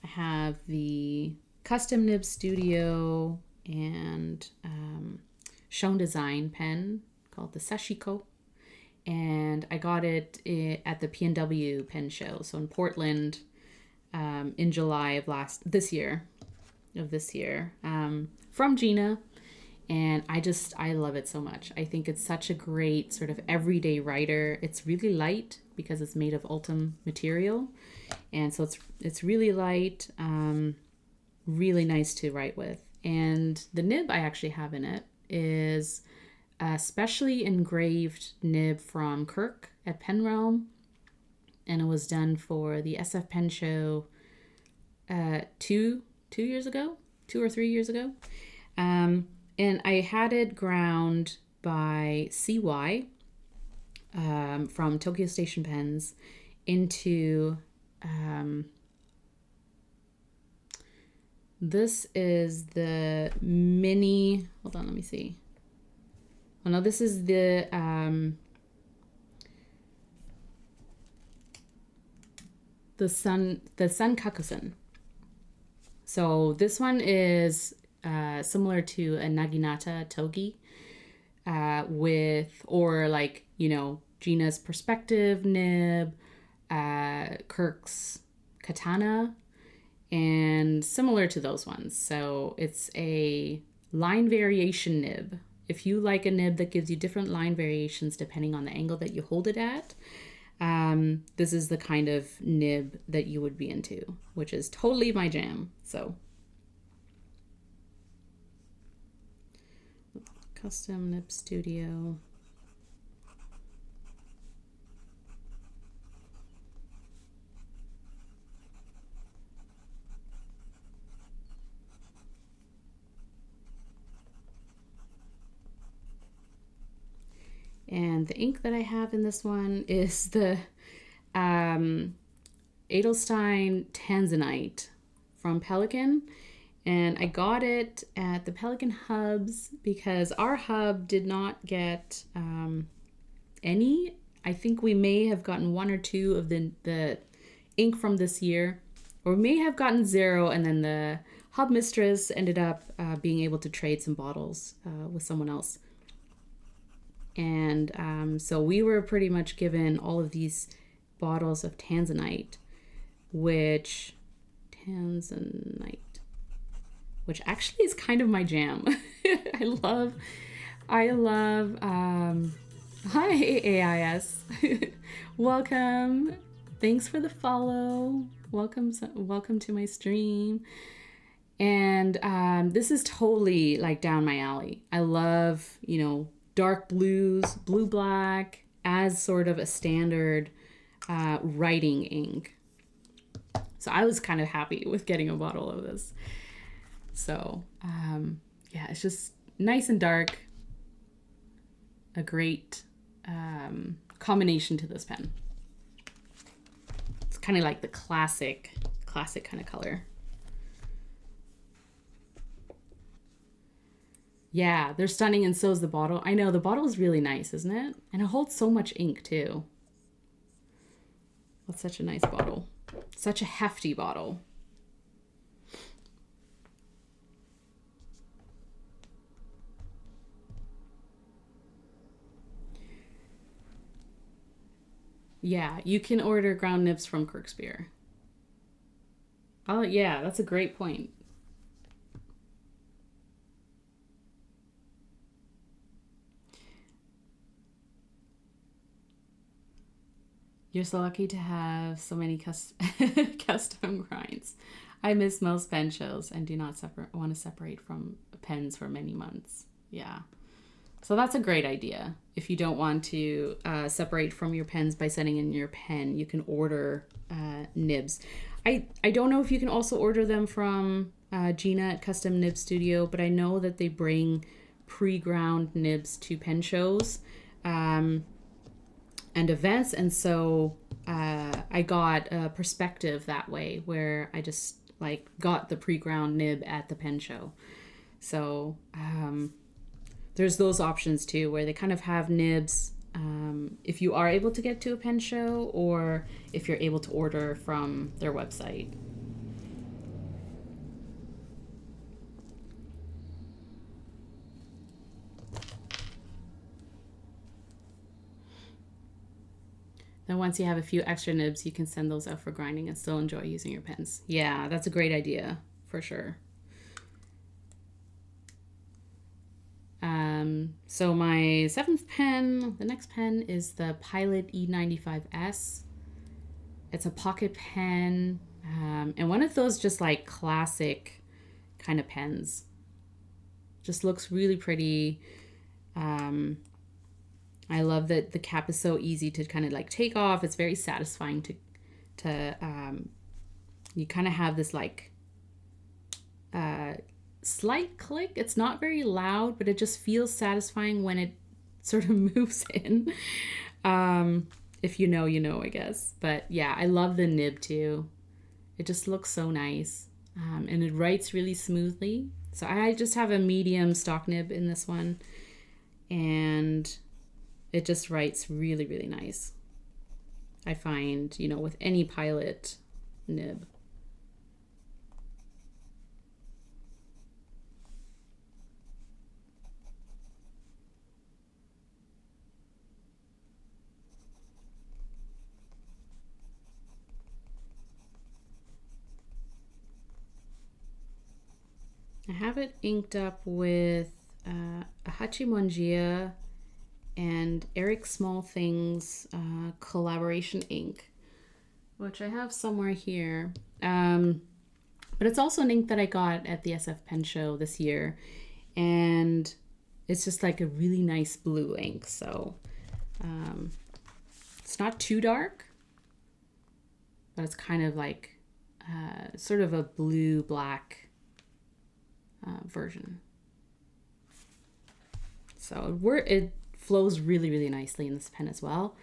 have the Custom Nib Studio and Schon design pen called the Sashiko. And I got it at the P&W pen show. So in Portland, in July of this year, from Gena. And I love it so much. I think it's such a great sort of everyday writer. It's really light because it's made of Ultim material. And so it's really light, really nice to write with. And the nib I actually have in it is a specially engraved nib from Kirk at Pen Realm. And it was done for the SF Pen Show 2 years ago, 2 or 3 years ago. And I had it ground by CY from Tokyo Station Pens into, this is the mini, hold on, let me see. Oh no, this is the Sankakusen. So this one is similar to a Naginata Togi Gena's Perspective nib, Kirk's Katana, and similar to those ones. So it's a line variation nib. If you like a nib that gives you different line variations depending on the angle that you hold it at, this is the kind of nib that you would be into, which is totally my jam. So Custom Nib Studio. And the ink that I have in this one is the Edelstein Tanzanite from Pelican. And I got it at the Pelican hubs because our hub did not get any. I think we may have gotten 1 or 2 of the ink from this year, or we may have gotten 0, and then the hub mistress ended up being able to trade some bottles with someone else. And so we were pretty much given all of these bottles of Tanzanite, which actually is kind of my jam. I love, hi AIS. Welcome. Thanks for the follow. Welcome to my stream. And this is totally like down my alley. I love, dark blues, blue-black as sort of a standard writing ink. So I was kind of happy with getting a bottle of this. So yeah, it's just nice and dark. A great combination to this pen. It's kind of like the classic kind of color. Yeah, they're stunning, and so is the bottle. I know, the bottle is really nice, isn't it? And it holds so much ink, too. That's such a nice bottle. Such a hefty bottle. Yeah, you can order ground nibs from Kirkspear. Oh, yeah, that's a great point. You're so lucky to have so many custom grinds. I miss most pen shows and do not want to separate from pens for many months. Yeah. So that's a great idea. If you don't want to separate from your pens by sending in your pen, you can order nibs. I don't know if you can also order them from Gena at Custom Nib Studio, but I know that they bring pre-ground nibs to pen shows. And events, and so I got a perspective that way, where I just got the pre-ground nib at the pen show. So there's those options too, where they kind of have nibs if you are able to get to a pen show, or if you're able to order from their website. Then once you have a few extra nibs, you can send those out for grinding and still enjoy using your pens. Yeah, that's a great idea, for sure. So my 7th pen, the next pen is the Pilot E95S. It's a pocket pen, and one of those just like classic kind of pens. Just looks really pretty. I love that the cap is so easy to kind of like take off. It's very satisfying to you kind of have this like slight click. It's not very loud, but it just feels satisfying when it sort of moves in. If you know, you know, I guess. But yeah, I love the nib too. It just looks so nice. And it writes really smoothly. So I just have a medium stock nib in this one. And it just writes really, really nice. I find, you know, with any Pilot nib. I have it inked up with a Hachimonjiya and Eric Smallthing's collaboration ink, which I have somewhere here. But it's also an ink that I got at the SF Pen Show this year, and it's just like a really nice blue ink. So it's not too dark, but it's kind of like sort of a blue-black version. So it flows really, really nicely in this pen as well.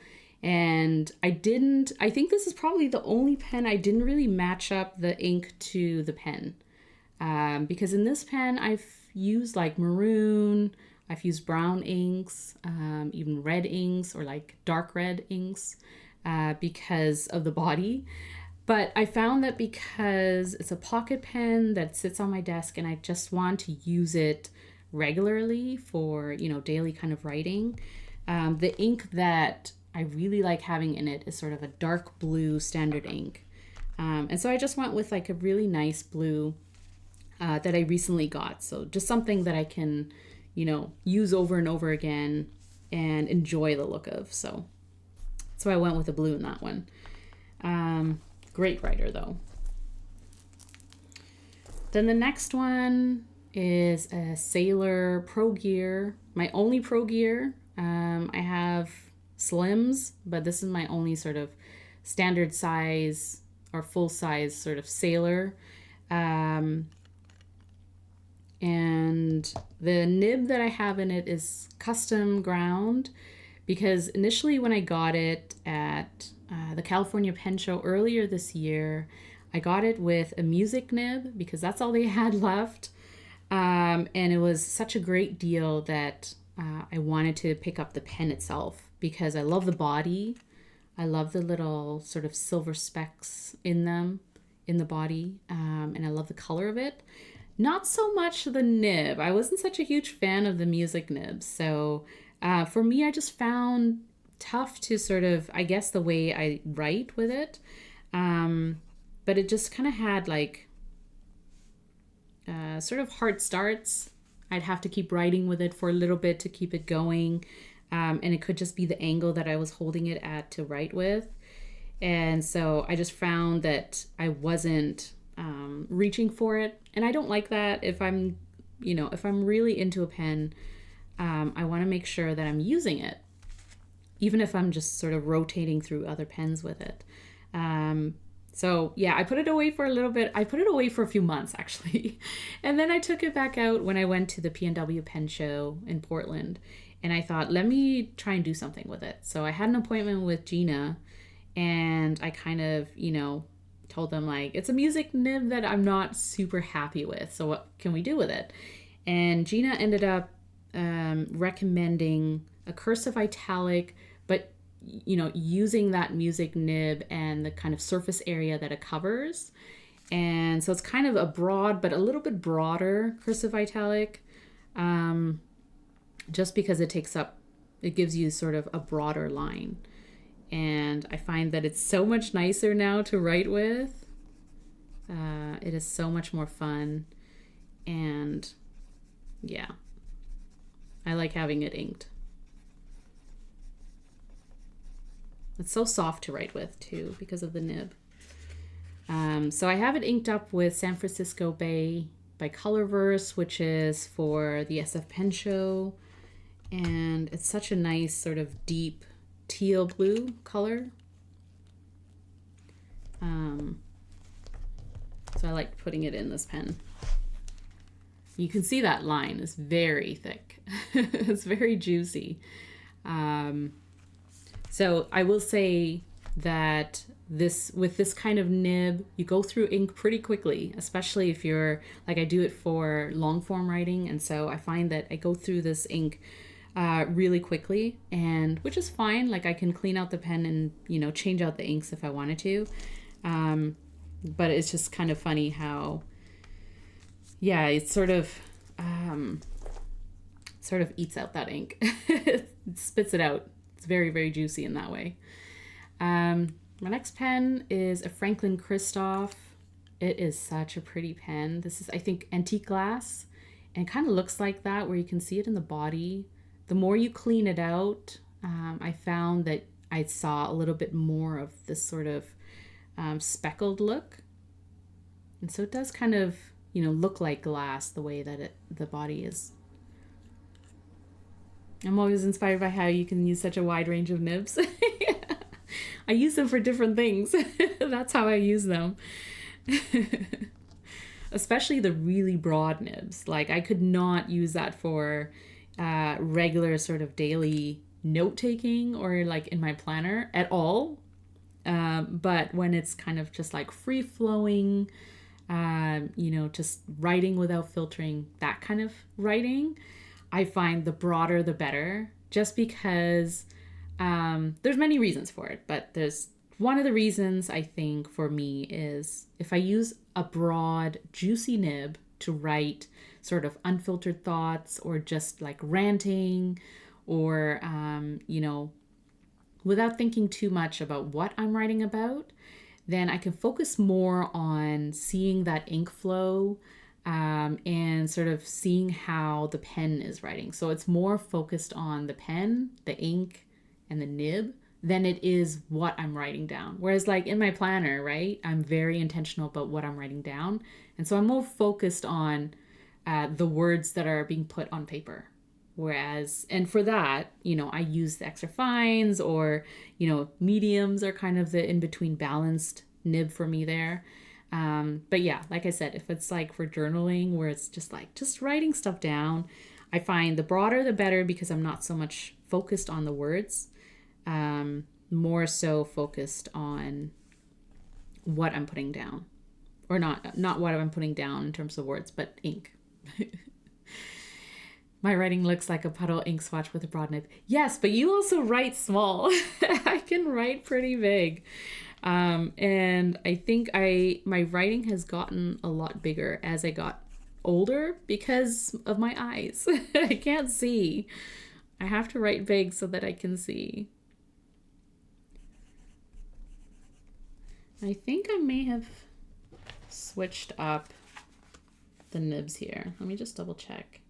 And I think this is probably the only pen I didn't really match up the ink to the pen. Because in this pen, I've used like maroon, I've used brown inks, even red inks or like dark red inks because of the body. But I found that because it's a pocket pen that sits on my desk and I just want to use it regularly for, you know, daily kind of writing, the ink that I really like having in it is sort of a dark blue standard ink. And so I just went with like a really nice blue that I recently got. So just something that I can, you know, use over and over again and enjoy the look of. So I went with the blue in that one. Great writer though. Then the next one is a Sailor Pro Gear, my only Pro Gear. I have slims, but this is my only sort of standard size or full size sort of Sailor. And the nib that I have in it is custom ground, because initially when I got it at the California Pen Show earlier this year, I got it with a music nib because that's all they had left. And it was such a great deal that I wanted to pick up the pen itself because I love the body. I love the little sort of silver specks in the body, and I love the color of it. Not so much the nib. I wasn't such a huge fan of the music nibs. So for me, I just found tough to sort of, I guess, the way I write with it. But it just kind of had like sort of hard starts. I'd have to keep writing with it for a little bit to keep it going. And it could just be the angle that I was holding it at to write with. And so I just found that I wasn't reaching for it. And I don't like that. If I'm really into a pen, I want to make sure that I'm using it, even if I'm just sort of rotating through other pens with it. So yeah, I put it away for a little bit. I put it away for a few months actually. And then I took it back out when I went to the PNW Pen Show in Portland. And I thought, let me try and do something with it. So I had an appointment with Gena, and I kind of, told them like, it's a music nib that I'm not super happy with. So what can we do with it? And Gena ended up recommending a cursive italic, but using that music nib and the kind of surface area that it covers. And so it's kind of a broad, but a little bit broader cursive italic, just because it gives you sort of a broader line. And I find that it's so much nicer now to write with. It is so much more fun. And yeah, I like having it inked. It's so soft to write with too because of the nib. So I have it inked up with San Francisco Bay by Colorverse, which is for the SF Pen Show. And it's such a nice sort of deep teal blue color. So I like putting it in this pen. You can see that line is very thick. It's very juicy. So I will say that with this kind of nib, you go through ink pretty quickly, especially if you're like, I do it for long form writing. And so I find that I go through this ink really quickly, and which is fine. Like I can clean out the pen and, change out the inks if I wanted to. But it's just kind of funny how, yeah, it sort of eats out that ink. It spits it out. It's very, very juicy in that way. My next pen is a Franklin-Christoph. It is such a pretty pen. This is, I think, antique glass, and it kind of looks like that, where you can see it in the body. The more you clean it out, I found that I saw a little bit more of this sort of speckled look. And so it does kind of, look like glass the way that the body is. I'm always inspired by how you can use such a wide range of nibs. I use them for different things. That's how I use them. Especially the really broad nibs. Like I could not use that for regular sort of daily note-taking or like in my planner at all. But when it's kind of just like free-flowing, just writing without filtering, that kind of writing, I find the broader the better, just because there's many reasons for it. But there's one of the reasons I think for me is if I use a broad, juicy nib to write sort of unfiltered thoughts or just like ranting or, without thinking too much about what I'm writing about, then I can focus more on seeing that ink flow and sort of seeing how the pen is writing. So it's more focused on the pen, the ink, and the nib than it is what I'm writing down. Whereas like in my planner, right, I'm very intentional about what I'm writing down. And so I'm more focused on the words that are being put on paper. Whereas, and for that, I use the extra fines or, mediums are kind of the in-between balanced nib for me there. But yeah, like I said, if it's like for journaling where it's just writing stuff down, I find the broader the better because I'm not so much focused on the words, more so focused on what I'm putting down, or not what I'm putting down in terms of words, but ink. My writing looks like a puddle ink swatch with a broad nib. Yes, but you also write small. I can write pretty big. And I think my writing has gotten a lot bigger as I got older because of my eyes. I can't see. I have to write big so that I can see. I think I may have switched up the nibs here. Let me just double check.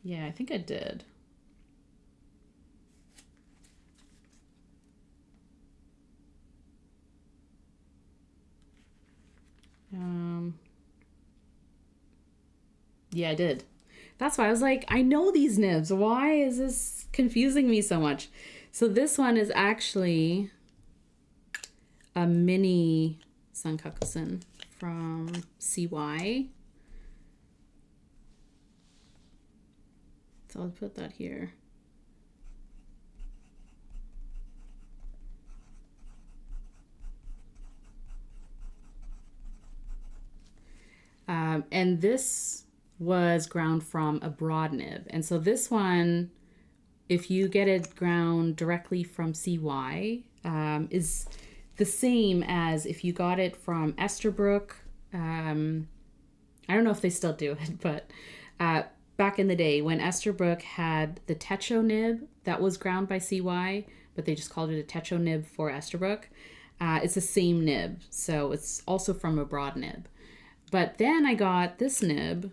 Yeah, I think I did. Yeah, I did. That's why I was like, I know these nibs. Why is this confusing me so much? So this one is actually a mini Sankakusen from CY. So I'll put that here. And this was ground from a broad nib. And so this one, if you get it ground directly from CY, is the same as if you got it from Esterbrook. I don't know if they still do it, but back in the day when Esterbrook had the Techo nib that was ground by CY, but they just called it a Techo nib for Esterbrook. It's the same nib, so it's also from a broad nib. But then I got this nib,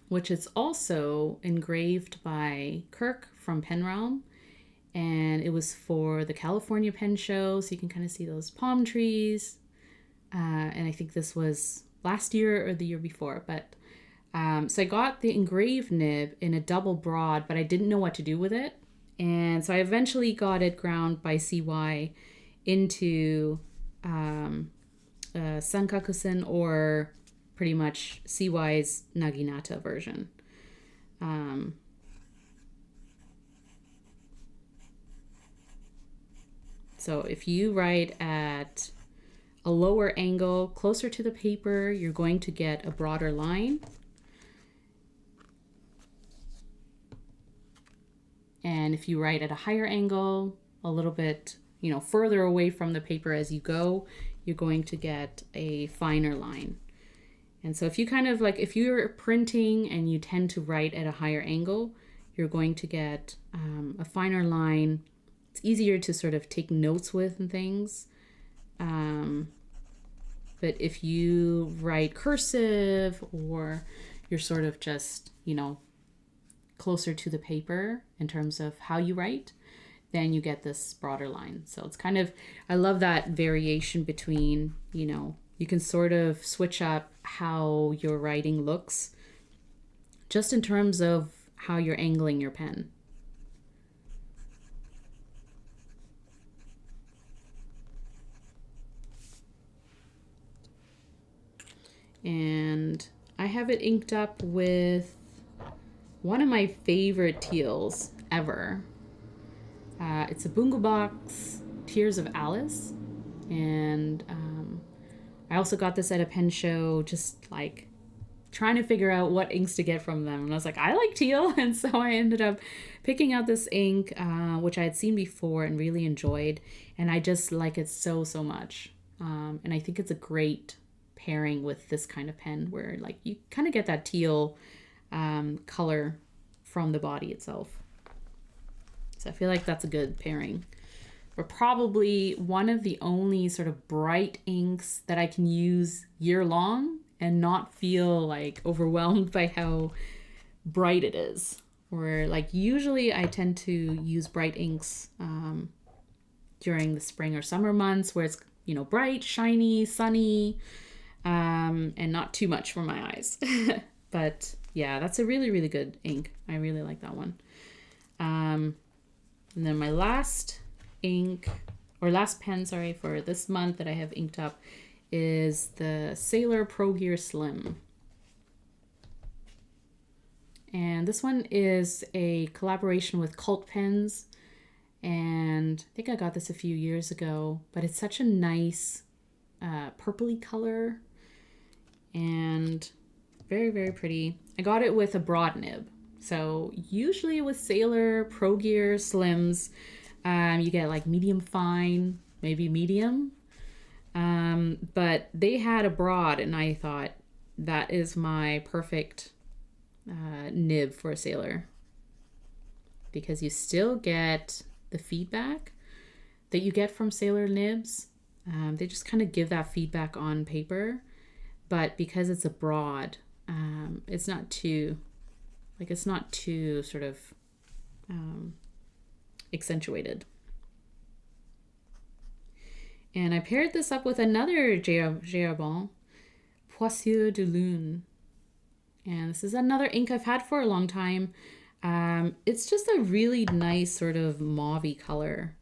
which is also engraved by Kirk from Pen Realm. And it was for the California Pen Show, so you can kind of see those palm trees. And I think this was last year or the year before. But so I got the engraved nib in a double broad, but I didn't know what to do with it. And so I eventually got it ground by CY into Sankakusen, or pretty much CY's Naginata version. So if you write at a lower angle, closer to the paper, you're going to get a broader line. And if you write at a higher angle, a little bit, further away from the paper as you go, you're going to get a finer line. And so if you kind of if you're printing and you tend to write at a higher angle, you're going to get a finer line. It's easier to sort of take notes with and things. But if you write cursive, or you're sort of just, closer to the paper in terms of how you write, then you get this broader line. So it's kind of, I love that variation between, you can sort of switch up how your writing looks just in terms of how you're angling your pen. And I have it inked up with one of my favorite teals ever. It's a Bungubox Tears of Alice. And I also got this at a pen show, just trying to figure out what inks to get from them. And I was like, I like teal. And so I ended up picking out this ink, which I had seen before and really enjoyed. And I just like it so, so much. And I think it's a great pairing with this kind of pen where you kind of get that teal color from the body itself. So I feel like that's a good pairing. But probably one of the only sort of bright inks that I can use year long and not feel overwhelmed by how bright it is. Where usually I tend to use bright inks during the spring or summer months where it's bright, shiny, sunny, and not too much for my eyes. But yeah, that's a really, really good ink. I really like that one. And then my last pen, for this month that I have inked up is the Sailor Pro Gear Slim. And this one is a collaboration with Cult Pens. And I think I got this a few years ago, but it's such a nice purpley color and very, very pretty. I got it with a broad nib. So usually with Sailor Pro Gear Slims, you get medium fine, maybe medium. But they had a broad, and I thought that is my perfect nib for a Sailor, because you still get the feedback that you get from Sailor nibs. They just kind of give that feedback on paper, but because it's a broad, it's not too sort of accentuated. And I paired this up with another Herbin, Poussière de Lune. And this is another ink I've had for a long time. It's just a really nice sort of mauvey color.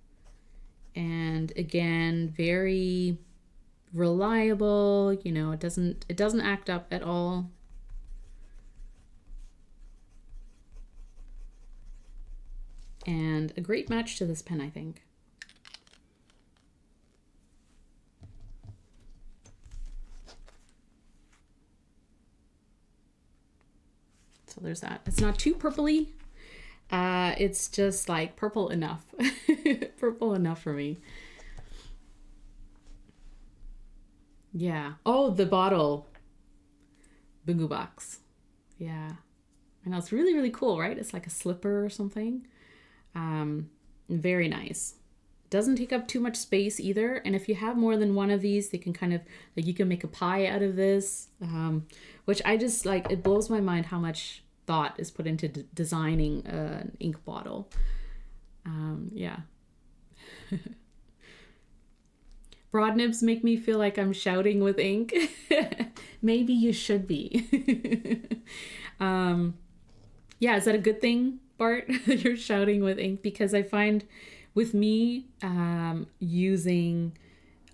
And again, very reliable, it doesn't act up at all. And a great match to this pen, I think. So there's that. It's not too purpley. It's just like purple enough. Purple enough for me. Yeah. Oh, the bottle. Bungubox. Yeah. I know, it's really, really cool, right? It's like a slipper or something. Very nice. Doesn't take up too much space either. And if you have more than one of these, they can kind of, like, you can make a pie out of this. Which I just, like, it blows my mind how much thought is put into designing an ink bottle. Yeah. Broad nibs make me feel like I'm shouting with ink. Maybe you should be. Yeah, is that a good thing, Bart? You're shouting with ink? Because I find with me, using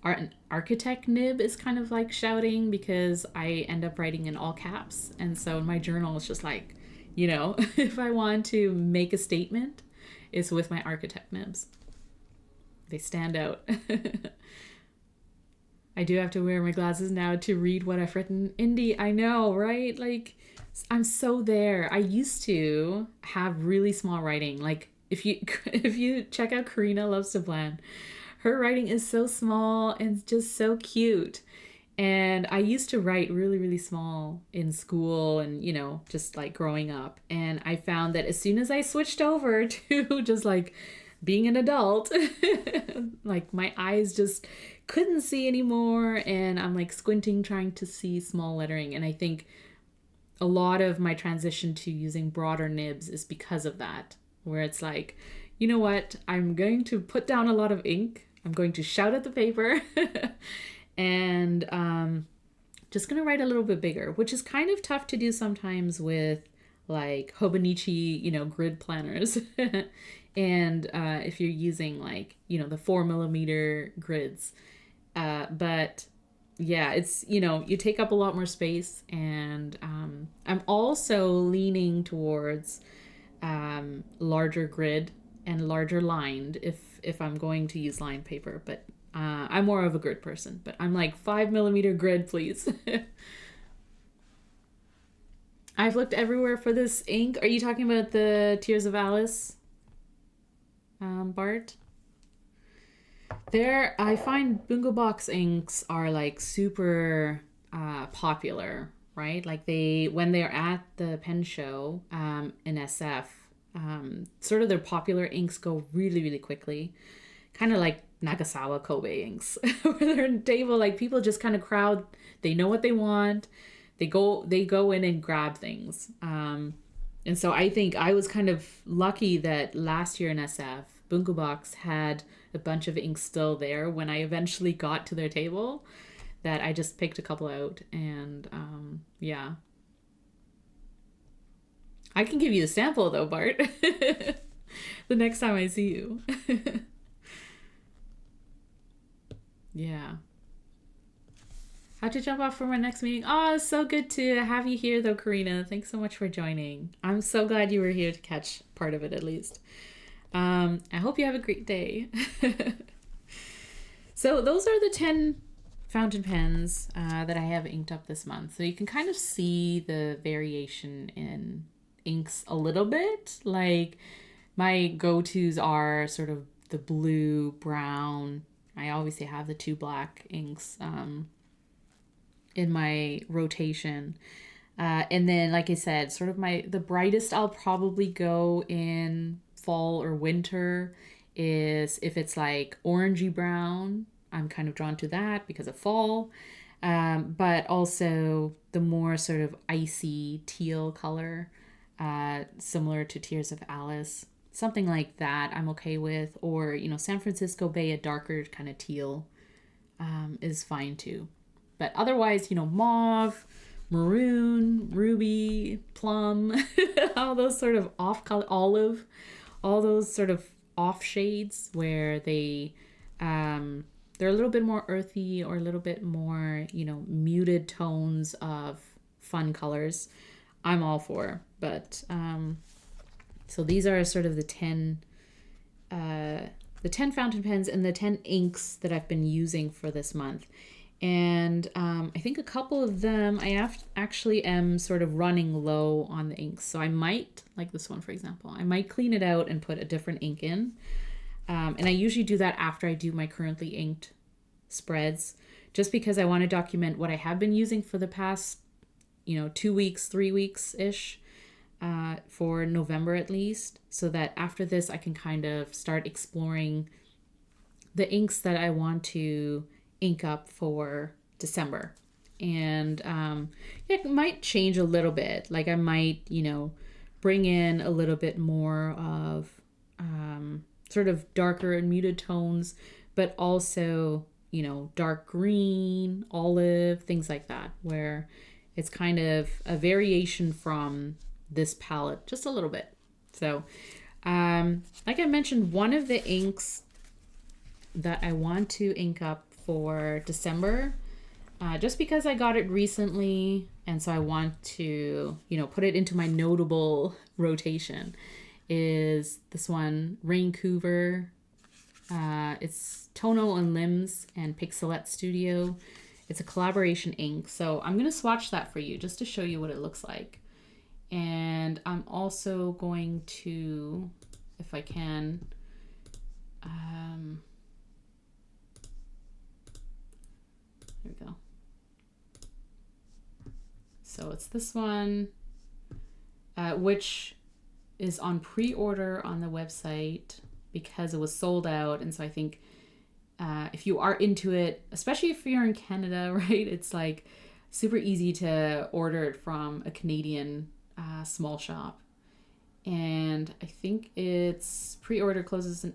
an architect nib is kind of like shouting, because I end up writing in all caps. And so in my journal, it's just like, you know, if I want to make a statement, it's with my architect nibs. They stand out. I do have to wear my glasses now to read what I've written. Indie, I know, right? Like, I'm so there. I used to have really small writing. Like, if you check out Karina Loves to Blend, her writing is so small and just so cute. And I used to write really, really small in school and, you know, just like growing up. And I found that as soon as I switched over to just like being an adult, like my eyes just couldn't see anymore, and I'm like squinting trying to see small lettering. And I think a lot of my transition to using broader nibs is because of that, where it's like, you know what, I'm going to put down a lot of ink, I'm going to shout at the paper, and just gonna write a little bit bigger, which is kind of tough to do sometimes with like Hobonichi, you know, grid planners. And if you're using like, you know, the 4mm grids. But yeah, it's, you know, you take up a lot more space. And I'm also leaning towards larger grid and larger lined if I'm going to use lined paper. But I'm more of a grid person. But I'm like 5mm grid, please. I've looked everywhere for this ink. Are you talking about the Tears of Alice, Bart? There, I find Bungubox inks are like super popular, right? Like when they're at the pen show in SF, sort of their popular inks go really, really quickly. Kind of like Nagasawa Kobe inks, where they're in table, like people just kind of crowd, they know what they want. They go in and grab things. And so I think I was kind of lucky that last year in SF, Bungubox had a bunch of inks still there when I eventually got to their table, that I just picked a couple out. And yeah. I can give you a sample though, Bart. The next time I see you. Yeah. How'd you jump off for my next meeting? Oh, it's so good to have you here though, Karina. Thanks so much for joining. I'm so glad you were here to catch part of it at least. I hope you have a great day. So those are the 10 fountain pens that I have inked up this month. So you can kind of see the variation in inks a little bit. Like my go-tos are sort of the blue, brown. I obviously have the 2 black inks in my rotation. And then, like I said, sort of the brightest I'll probably go in fall or winter is if it's like orangey brown. I'm kind of drawn to that because of fall. But also the more sort of icy teal color, similar to Tears of Alice. Something like that I'm okay with. Or, you know, San Francisco Bay, a darker kind of teal is fine too. But otherwise, you know, mauve, maroon, ruby, plum, all those sort of off color, olive, all those sort of off shades where they're a little bit more earthy or a little bit more, you know, muted tones of fun colors. I'm all for. But so these are sort of the 10 fountain pens and the 10 inks that I've been using for this month. And I think a couple of them, actually am sort of running low on the inks. So I might, like this one, for example, I might clean it out and put a different ink in. And I usually do that after I do my currently inked spreads, just because I want to document what I have been using for the past, 2 weeks, 3 weeks-ish, for November at least, so that after this I can kind of start exploring the inks that I want to ink up for December. And it might change a little bit. Like I might, bring in a little bit more of sort of darker and muted tones, but also, dark green, olive, things like that, where it's kind of a variation from this palette just a little bit. So like I mentioned, one of the inks that I want to ink up for December, just because I got it recently and so I want to, put it into my notable rotation, is this one, Vancouver. It's Tono and Limbs and Pixelette Studio. It's a collaboration ink. So I'm going to swatch that for you just to show you what it looks like. And I'm also going to, if I can, there we go. So it's this one, which is on pre-order on the website because it was sold out. And so I think if you are into it, especially if you're in Canada, right, it's like super easy to order it from a Canadian small shop. And I think its pre-order closes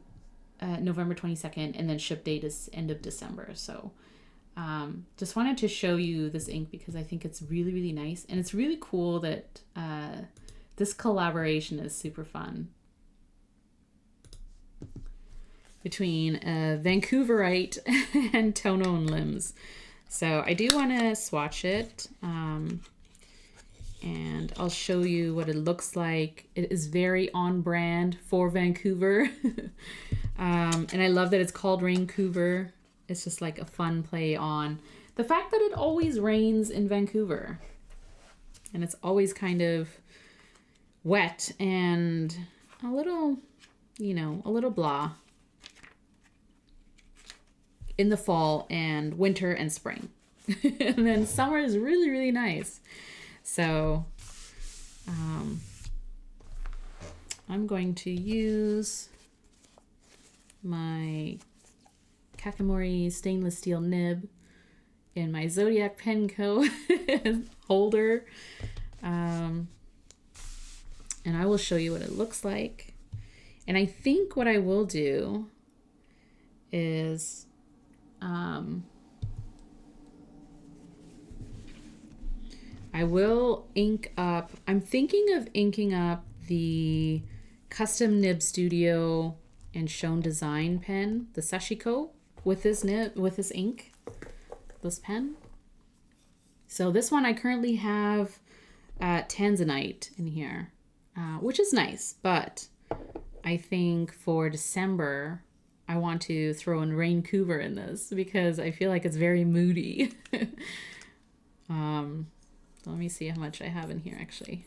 November 22nd, and then ship date is end of December. So just wanted to show you this ink because I think it's really, really nice. And it's really cool that this collaboration is super fun between Vancouverite and Tono and Limbs. So I do want to swatch it, and I'll show you what it looks like. It is very on brand for Vancouver. And I love that it's called Vancouver. It's just like a fun play on the fact that it always rains in Vancouver. And it's always kind of wet and a little, a little blah in the fall and winter and spring. And then summer is really, really nice. So I'm going to use my Kakimori stainless steel nib in my Zodiac Penco holder. And I will show you what it looks like. And I think what I will do is I will ink up, I'm thinking of inking up the Custom Nib Studio and Schon Design pen, the Sashiko, with this nib, with this ink, this pen. So this one I currently have Tanzanite in here, which is nice, but I think for December I want to throw in Vancouver in this because I feel like it's very moody. Let me see how much I have in here actually.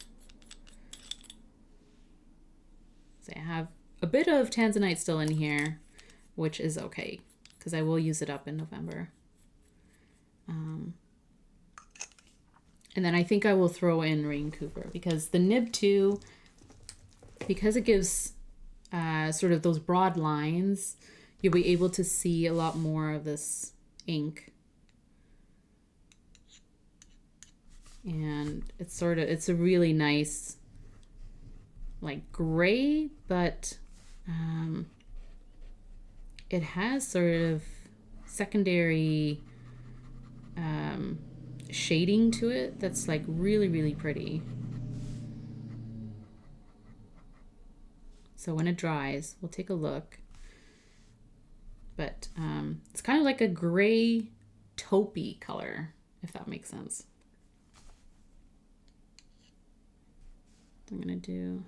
So I have a bit of Tanzanite still in here, which is okay because I will use it up in November. And then I think I will throw in Vancouver because the nib too, because it gives sort of those broad lines, you'll be able to see a lot more of this ink. And it's a really nice like gray, but it has sort of secondary shading to it that's like really, really pretty. So when it dries, we'll take a look. But it's kind of like a gray taupey color, if that makes sense. I'm gonna do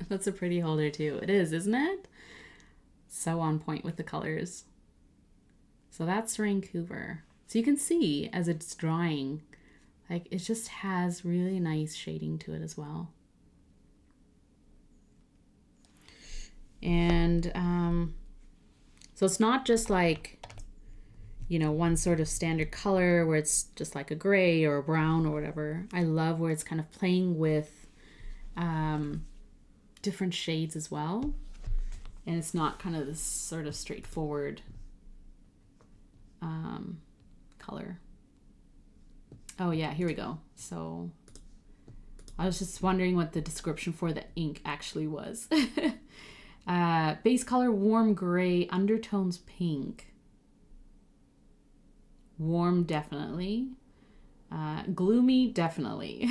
That's a pretty holder too. It is, isn't it? So on point with the colors. So that's Vancouver. So you can see as it's drying, like it just has really nice shading to it as well. And so it's not just like, you know, one sort of standard color where it's just like a gray or a brown or whatever. I love where it's kind of playing with different shades as well. And it's not kind of this sort of straightforward color. Oh yeah, here we go. So I was just wondering what the description for the ink actually was. Base color warm gray, undertones pink. Warm definitely. Gloomy definitely.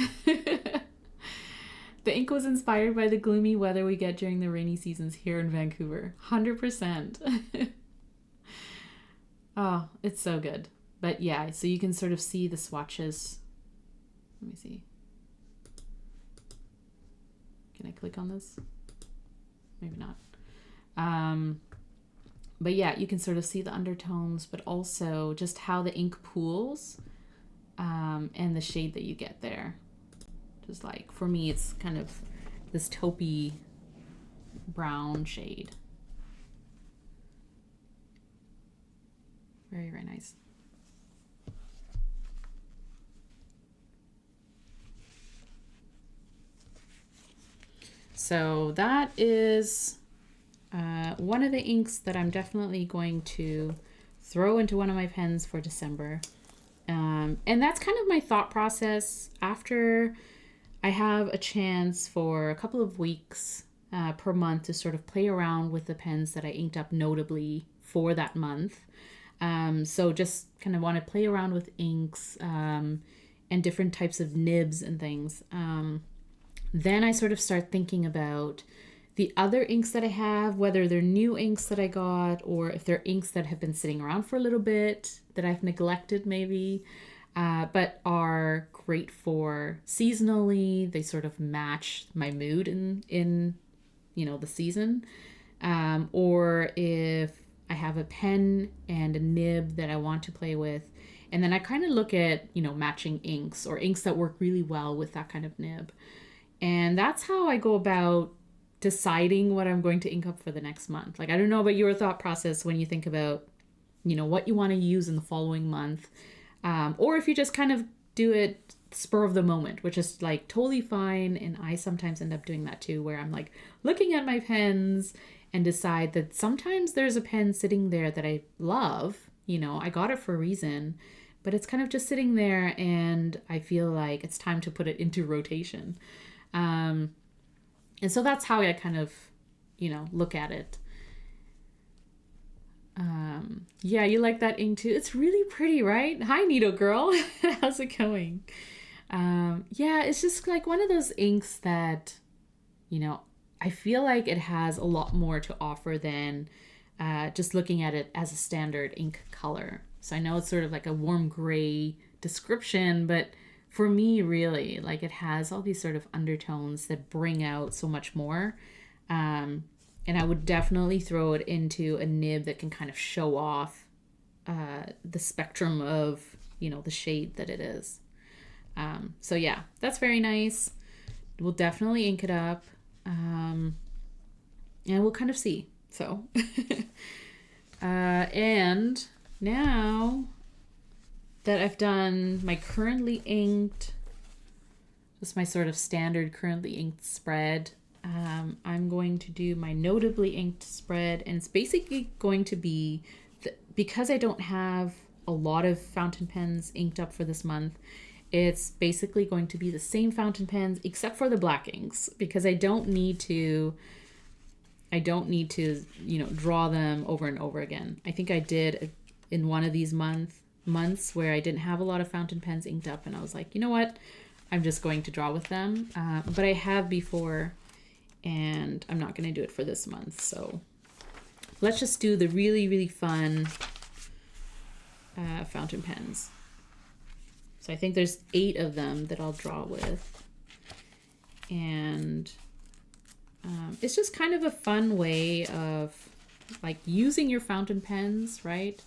The ink was inspired by the gloomy weather we get during the rainy seasons here in Vancouver. 100%. Oh, it's so good. But yeah, so you can sort of see the swatches. Let me see. Can I click on this? Maybe not. But yeah, you can sort of see the undertones, but also just how the ink pools and the shade that you get there. Just like, for me, it's kind of this taupey brown shade. Very, very nice. So that is one of the inks that I'm definitely going to throw into one of my pens for December. And that's kind of my thought process after I have a chance for a couple of weeks per month to sort of play around with the pens that I inked up notably for that month. So just kind of want to play around with inks and different types of nibs and things. Then I sort of start thinking about the other inks that I have, whether they're new inks that I got or if they're inks that have been sitting around for a little bit that I've neglected maybe, but are great for seasonally. They sort of match my mood in you know, the season. Or if I have a pen and a nib that I want to play with, and then I kind of look at, you know, matching inks or inks that work really well with that kind of nib. And that's how I go about deciding what I'm going to ink up for the next month. Like, I don't know about your thought process when you think about, you know, what you want to use in the following month. Or if you just kind of do it spur of the moment, which is like totally fine. And I sometimes end up doing that too, where I'm like looking at my pens and decide that sometimes there's a pen sitting there that I love, you know, I got it for a reason, but it's kind of just sitting there and I feel like it's time to put it into rotation. And so that's how I kind of, you know, look at it. Yeah, you like that ink too? It's really pretty, right? Hi, Needle Girl. How's it going? Yeah, it's just like one of those inks that, you know, I feel like it has a lot more to offer than just looking at it as a standard ink color. So I know it's sort of like a warm gray description, but for me, really, like it has all these sort of undertones that bring out so much more. And I would definitely throw it into a nib that can kind of show off the spectrum of, you know, the shade that it is. So yeah, that's very nice. We'll definitely ink it up. And we'll kind of see. So, and now that I've done my currently inked, just my sort of standard currently inked spread, I'm going to do my notably inked spread, and it's basically going to be, because I don't have a lot of fountain pens inked up for this month, it's basically going to be the same fountain pens except for the black inks, because I don't need to, you know, draw them over and over again. I think I did in one of these months where I didn't have a lot of fountain pens inked up, and I was like, you know what, I'm just going to draw with them. But I have before, and I'm not going to do it for this month. So let's just do the really, really fun fountain pens. So I think there's 8 of them that I'll draw with. And It's just kind of a fun way of like using your fountain pens, right?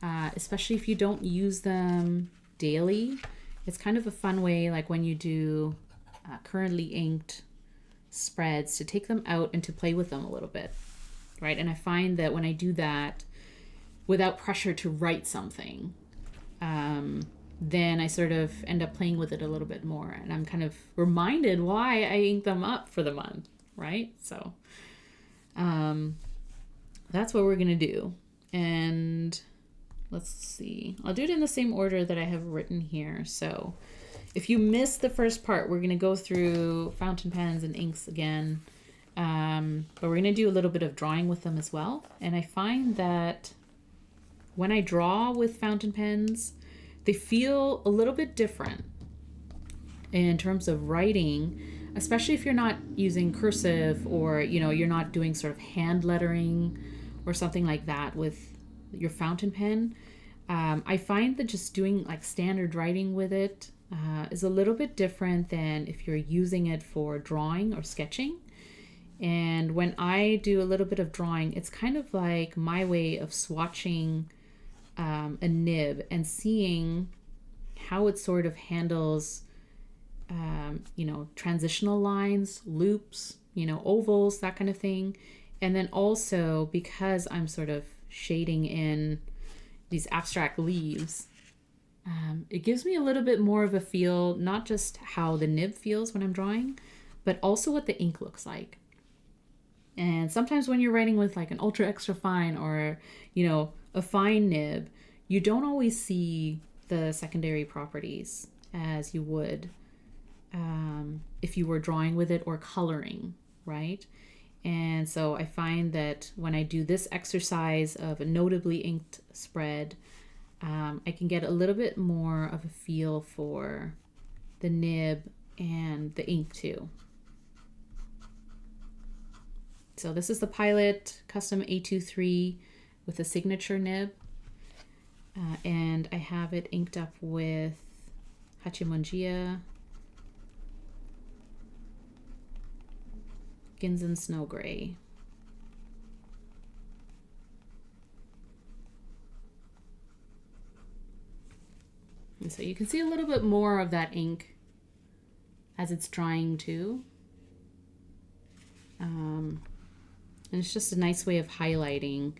Especially if you don't use them daily. It's kind of a fun way, like when you do currently inked spreads, to take them out and to play with them a little bit, right? And I find that when I do that without pressure to write something, then I sort of end up playing with it a little bit more. And I'm kind of reminded why I ink them up for the month, right? So that's what we're going to do. And let's see. I'll do it in the same order that I have written here. So if you missed the first part, we're going to go through fountain pens and inks again. But we're going to do a little bit of drawing with them as well. And I find that when I draw with fountain pens, they feel a little bit different in terms of writing, especially if you're not using cursive, or, you know, you're not doing sort of hand lettering or something like that with your fountain pen. I find that just doing like standard writing with it is a little bit different than if you're using it for drawing or sketching. And when I do a little bit of drawing, it's kind of like my way of swatching a nib and seeing how it sort of handles, you know, transitional lines, loops, you know, ovals, that kind of thing. And then also, because I'm sort of shading in these abstract leaves, it gives me a little bit more of a feel, not just how the nib feels when I'm drawing, but also what the ink looks like. And sometimes when you're writing with like an ultra extra fine or, you know, a fine nib, you don't always see the secondary properties as you would if you were drawing with it or coloring, right? And so I find that when I do this exercise of a notably inked spread, I can get a little bit more of a feel for the nib and the ink too. So this is the Pilot Custom A23 with a signature nib. And I have it inked up with Hachimonjiya, Ginzan Snow Gray. And so you can see a little bit more of that ink as it's drying too. And it's just a nice way of highlighting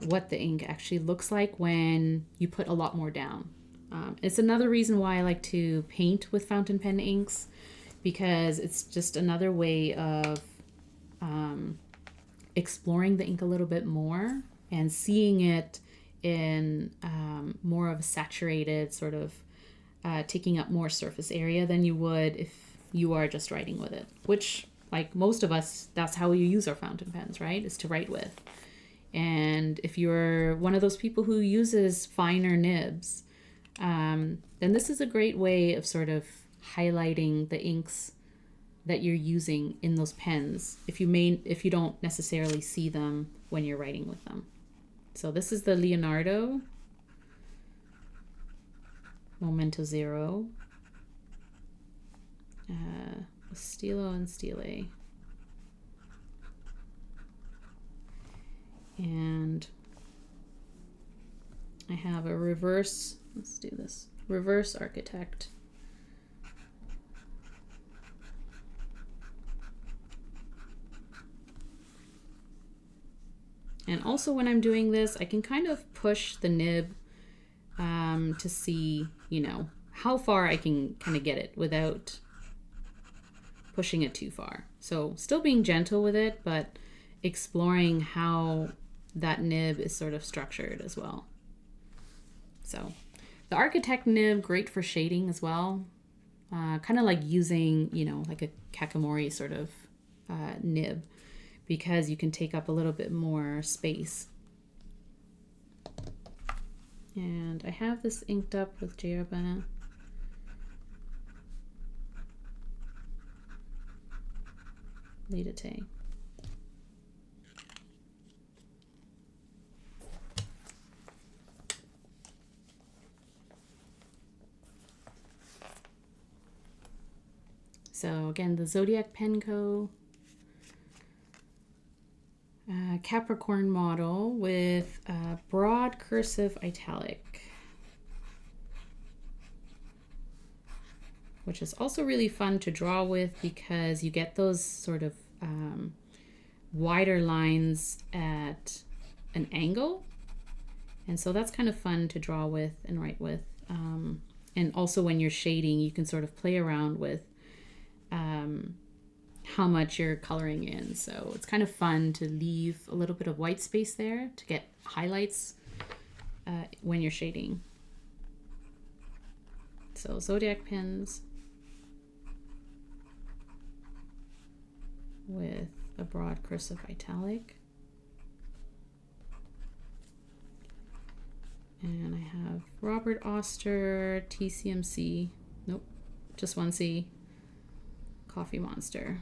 what the ink actually looks like when you put a lot more down. It's another reason why I like to paint with fountain pen inks, because it's just another way of exploring the ink a little bit more and seeing it in more of a saturated sort of taking up more surface area than you would if you are just writing with it, which, like most of us, that's how we use our fountain pens, right? Is to write with. And if you're one of those people who uses finer nibs, then this is a great way of sort of highlighting the inks that you're using in those pens if you don't necessarily see them when you're writing with them. So this is the Leonardo Momento 0 with Stilo and Stile. And I have a reverse, let's do this, reverse architect. And also when I'm doing this, I can kind of push the nib to see, you know, how far I can kind of get it without pushing it too far. So still being gentle with it, but exploring how that nib is sort of structured as well. So the architect nib, great for shading as well. Kind of like using, you know, like a kakimori sort of nib, because you can take up a little bit more space. And I have this inked up with Herbin. Lidate. So again, the Zodiac Pen Co. Capricorn model with Broad-Cursive Italic, which is also really fun to draw with because you get those sort of wider lines at an angle. And so that's kind of fun to draw with and write with. And also when you're shading, you can sort of play around with how much you're coloring in. So it's kind of fun to leave a little bit of white space there to get highlights when you're shading. So Zodiac pins with a Broad-Cursive Italic. And I have Robert Oster, TCMC, nope, just one C, Coffee Monster.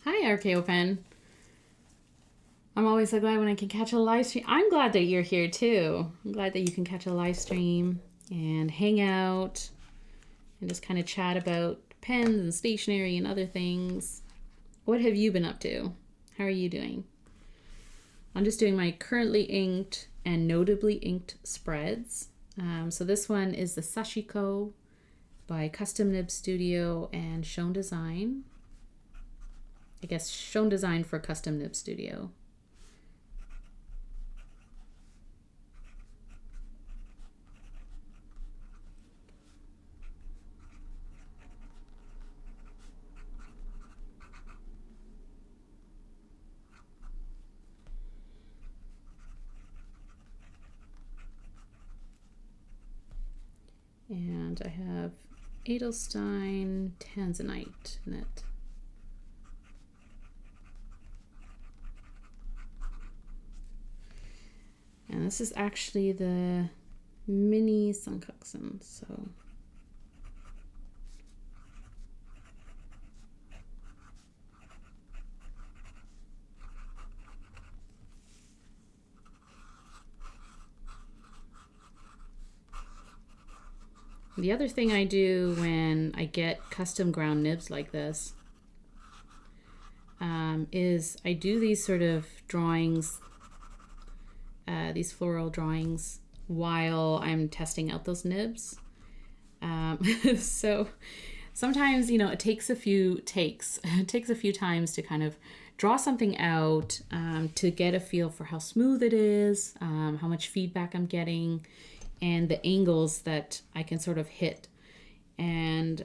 Hi, RKO Pen. I'm always so glad when I can catch a live stream. I'm glad that you're here too. I'm glad that you can catch a live stream and hang out and just kind of chat about pens and stationery and other things. What have you been up to? How are you doing? I'm just doing my currently inked and notably inked spreads. So this one is the Sashiko by Custom Nib Studio and Schon Design. I guess Schon Design for Custom Nib Studio. And I have Edelstein Tanzanite in it. And this is actually the mini Sankakusen, so. The other thing I do when I get custom ground nibs like this is I do these sort of drawings, these floral drawings, while I'm testing out those nibs. So sometimes, you know, it takes a few takes. It takes a few times to kind of draw something out, to get a feel for how smooth it is, how much feedback I'm getting, and the angles that I can sort of hit. And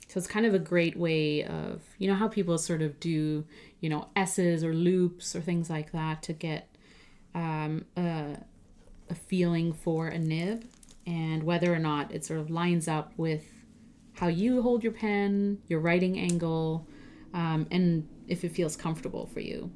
so it's kind of a great way of, you know, how people sort of do, you know, S's or loops or things like that to get a feeling for a nib, and whether or not it sort of lines up with how you hold your pen, your writing angle, and if it feels comfortable for you.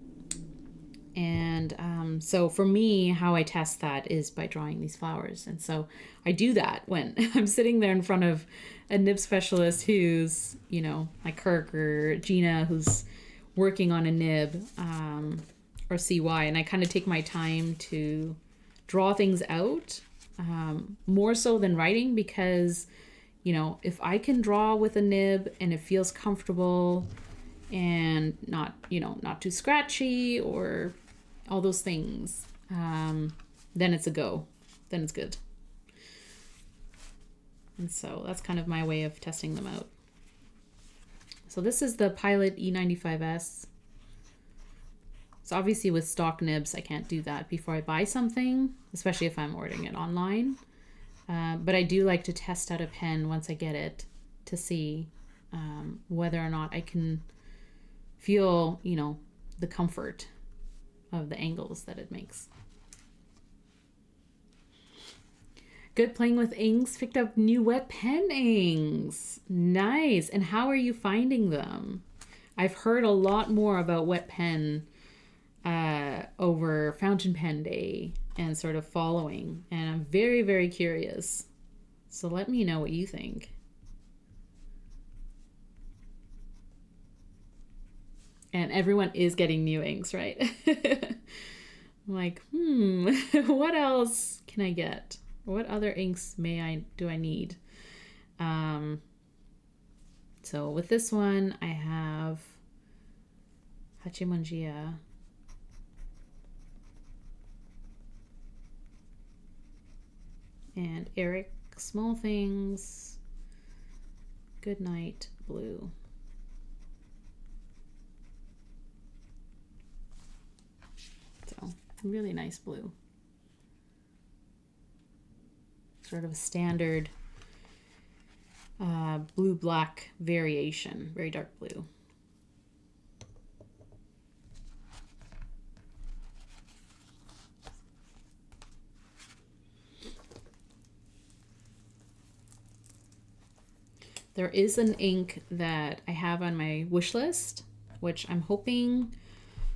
And so for me, how I test that is by drawing these flowers. And so I do that when I'm sitting there in front of a nib specialist who's, you know, like Kirk or Gena, who's working on a nib, or CY, and I kind of take my time to draw things out, more so than writing, because, you know, if I can draw with a nib and it feels comfortable and not, you know, not too scratchy or all those things, then it's a go. Then it's good. And so that's kind of my way of testing them out. So this is the Pilot E95S. So obviously with stock nibs, I can't do that before I buy something, especially if I'm ordering it online. But I do like to test out a pen once I get it to see whether or not I can feel, you know, the comfort of the angles that it makes. Good playing with inks. Picked up new wet pen inks. Nice. And how are you finding them? I've heard a lot more about wet pen over Fountain Pen Day and sort of following. And I'm very, very curious. So let me know what you think. And everyone is getting new inks, right? I'm like, what else can I get? What other inks do I need? So with this one, I have Hachimonjiya. And Eric Small Things, Goodnight Blue. So really nice blue. Sort of a standard blue-black variation, very dark blue. There is an ink that I have on my wish list, which I'm hoping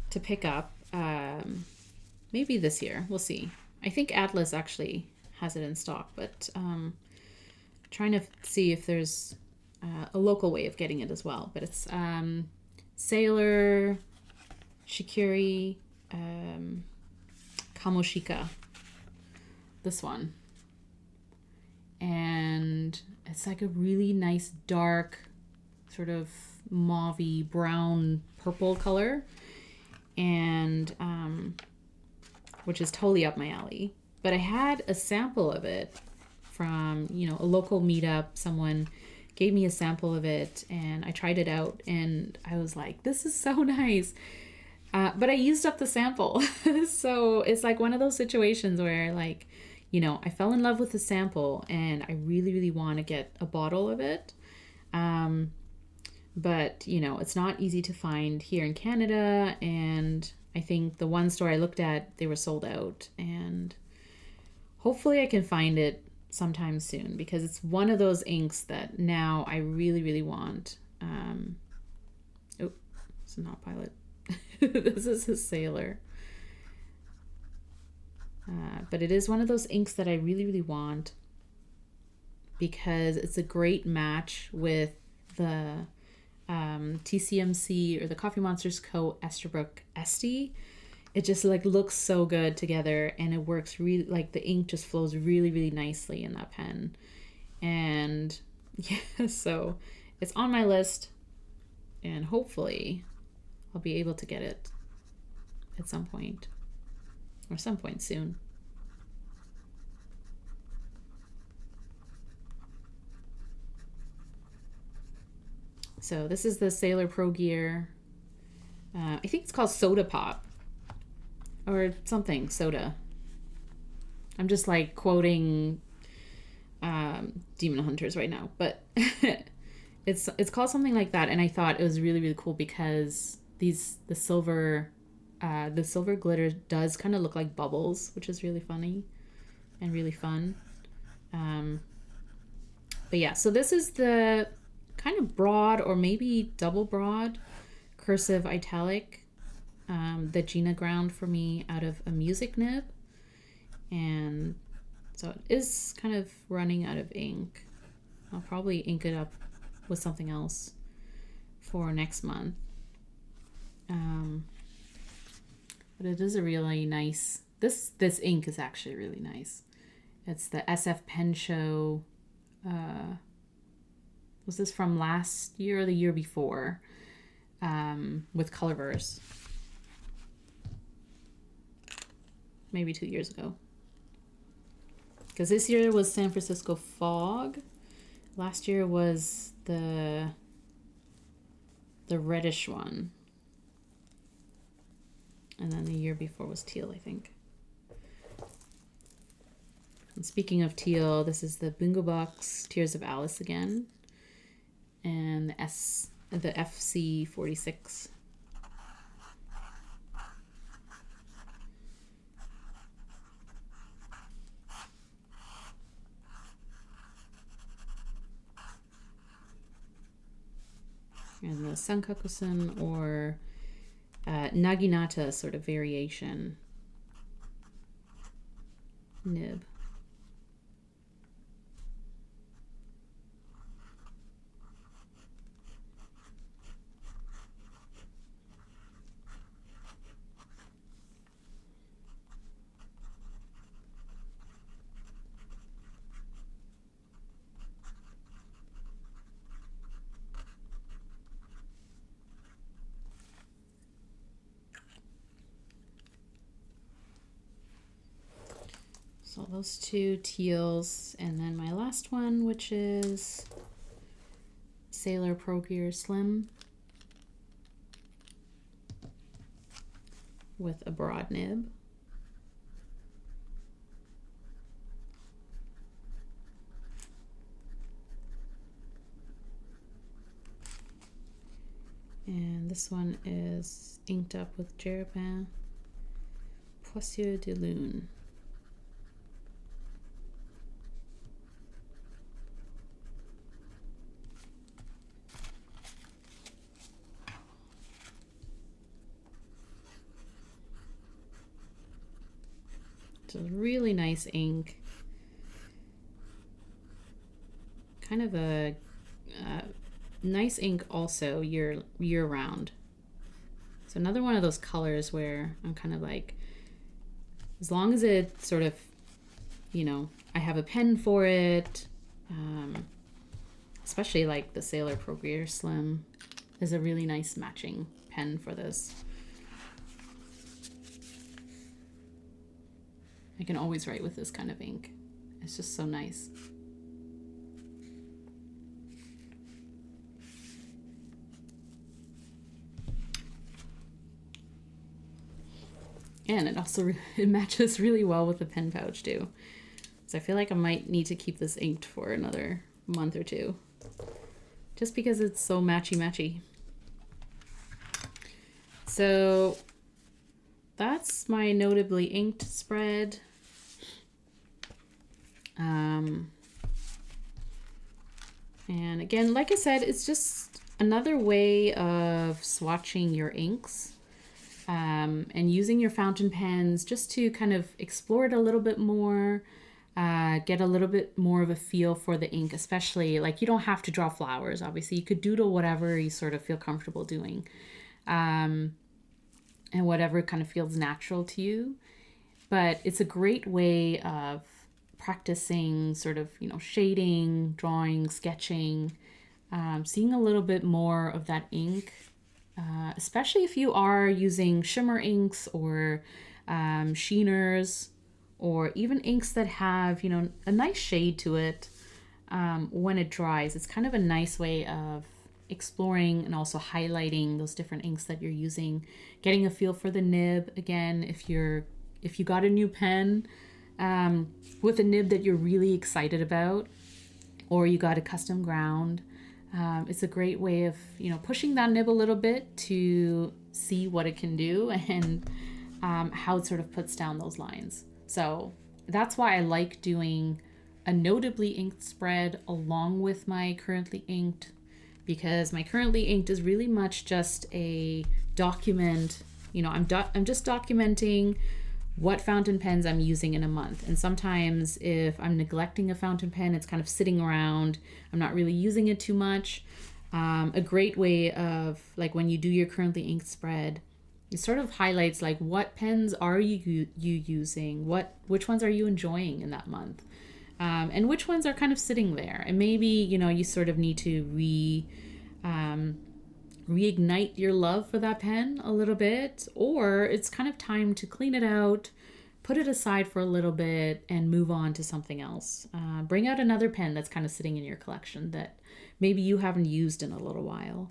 to pick up maybe this year. We'll see. I think Atlas actually has it in stock, but trying to see if there's a local way of getting it as well. But it's Sailor, Shikiri, Kamoshika, this one. And it's like a really nice dark sort of mauve-y brown purple color, and which is totally up my alley. But I had a sample of it from, you know, a local meetup. Someone gave me a sample of it and I tried it out and I was like, this is so nice. But I used up the sample. So it's like one of those situations where, like, you know, I fell in love with the sample and I really, really want to get a bottle of it. But, you know, it's not easy to find here in Canada. And I think the one store I looked at, they were sold out. And hopefully I can find it sometime soon, because it's one of those inks that now I really, really want. Oh, it's not Pilot. This is a Sailor. But it is one of those inks that I really, really want, because it's a great match with the TCMC or the Coffee Monsters Co. Esterbrook Esty. It just like looks so good together, and it works really, like the ink just flows really, really nicely in that pen. And yeah, so it's on my list, and hopefully I'll be able to get it at some point, or some point soon. So this is the Sailor Pro Gear. I think it's called Soda Pop or something, soda. I'm just like quoting Demon Hunters right now, but it's called something like that. And I thought it was really, really cool because the silver glitter does kind of look like bubbles, which is really funny and really fun. But yeah, so this is the kind of broad or maybe double broad cursive italic that Gena ground for me out of a music nib. And so it is kind of running out of ink. I'll probably ink it up with something else for next month. But it is a really nice, this ink is actually really nice. It's the SF Pen Show. Was this from last year or the year before? With Colorverse. Maybe 2 years ago. Because this year was San Francisco Fog. Last year was the reddish one. And then the year before was teal, I think. And speaking of teal, this is the Bungubox Tears of Alice again. And the FC46. And the Sankakusen or Naginata sort of variation nib. those two teals, and then my last one, which is Sailor Pro Gear Slim with a broad nib. And this one is inked up with Herbin, Poussière de Lune. It's a really nice ink. Kind of a nice ink also year round. So another one of those colors where I'm kind of like, as long as it sort of, you know, I have a pen for it, especially like the Sailor Pro Gear Slim is a really nice matching pen for this. I can always write with this kind of ink. It's just so nice. And it also it matches really well with the pen pouch too. So I feel like I might need to keep this inked for another month or two, just because it's so matchy. So that's my notably inked spread. And again, like I said, it's just another way of swatching your inks. And using your fountain pens just to kind of explore it a little bit more, get a little bit more of a feel for the ink, especially like you don't have to draw flowers. Obviously, you could doodle whatever you sort of feel comfortable doing, and whatever kind of feels natural to you. But it's a great way of practicing sort of, you know, shading, drawing, sketching, seeing a little bit more of that ink. Especially if you are using shimmer inks or sheeners, or even inks that have, you know, a nice shade to it when it dries. It's kind of a nice way of exploring and also highlighting those different inks that you're using, getting a feel for the nib. Again, if you got a new pen with a nib that you're really excited about, or you got a custom ground, it's a great way of, you know, pushing that nib a little bit to see what it can do and how it sort of puts down those lines. So that's why I like doing a notably inked spread along with my currently inked, because my currently inked is really much just a document. You know, I'm just documenting what fountain pens I'm using in a month. And sometimes if I'm neglecting a fountain pen, it's kind of sitting around, I'm not really using it too much. A great way of, like, when you do your currently inked spread, it sort of highlights like what pens are you using, which ones are you enjoying in that month, and which ones are kind of sitting there. And maybe, you know, you sort of need to reignite your love for that pen a little bit, or it's kind of time to clean it out, put it aside for a little bit, and move on to something else. Bring out another pen that's kind of sitting in your collection that maybe you haven't used in a little while.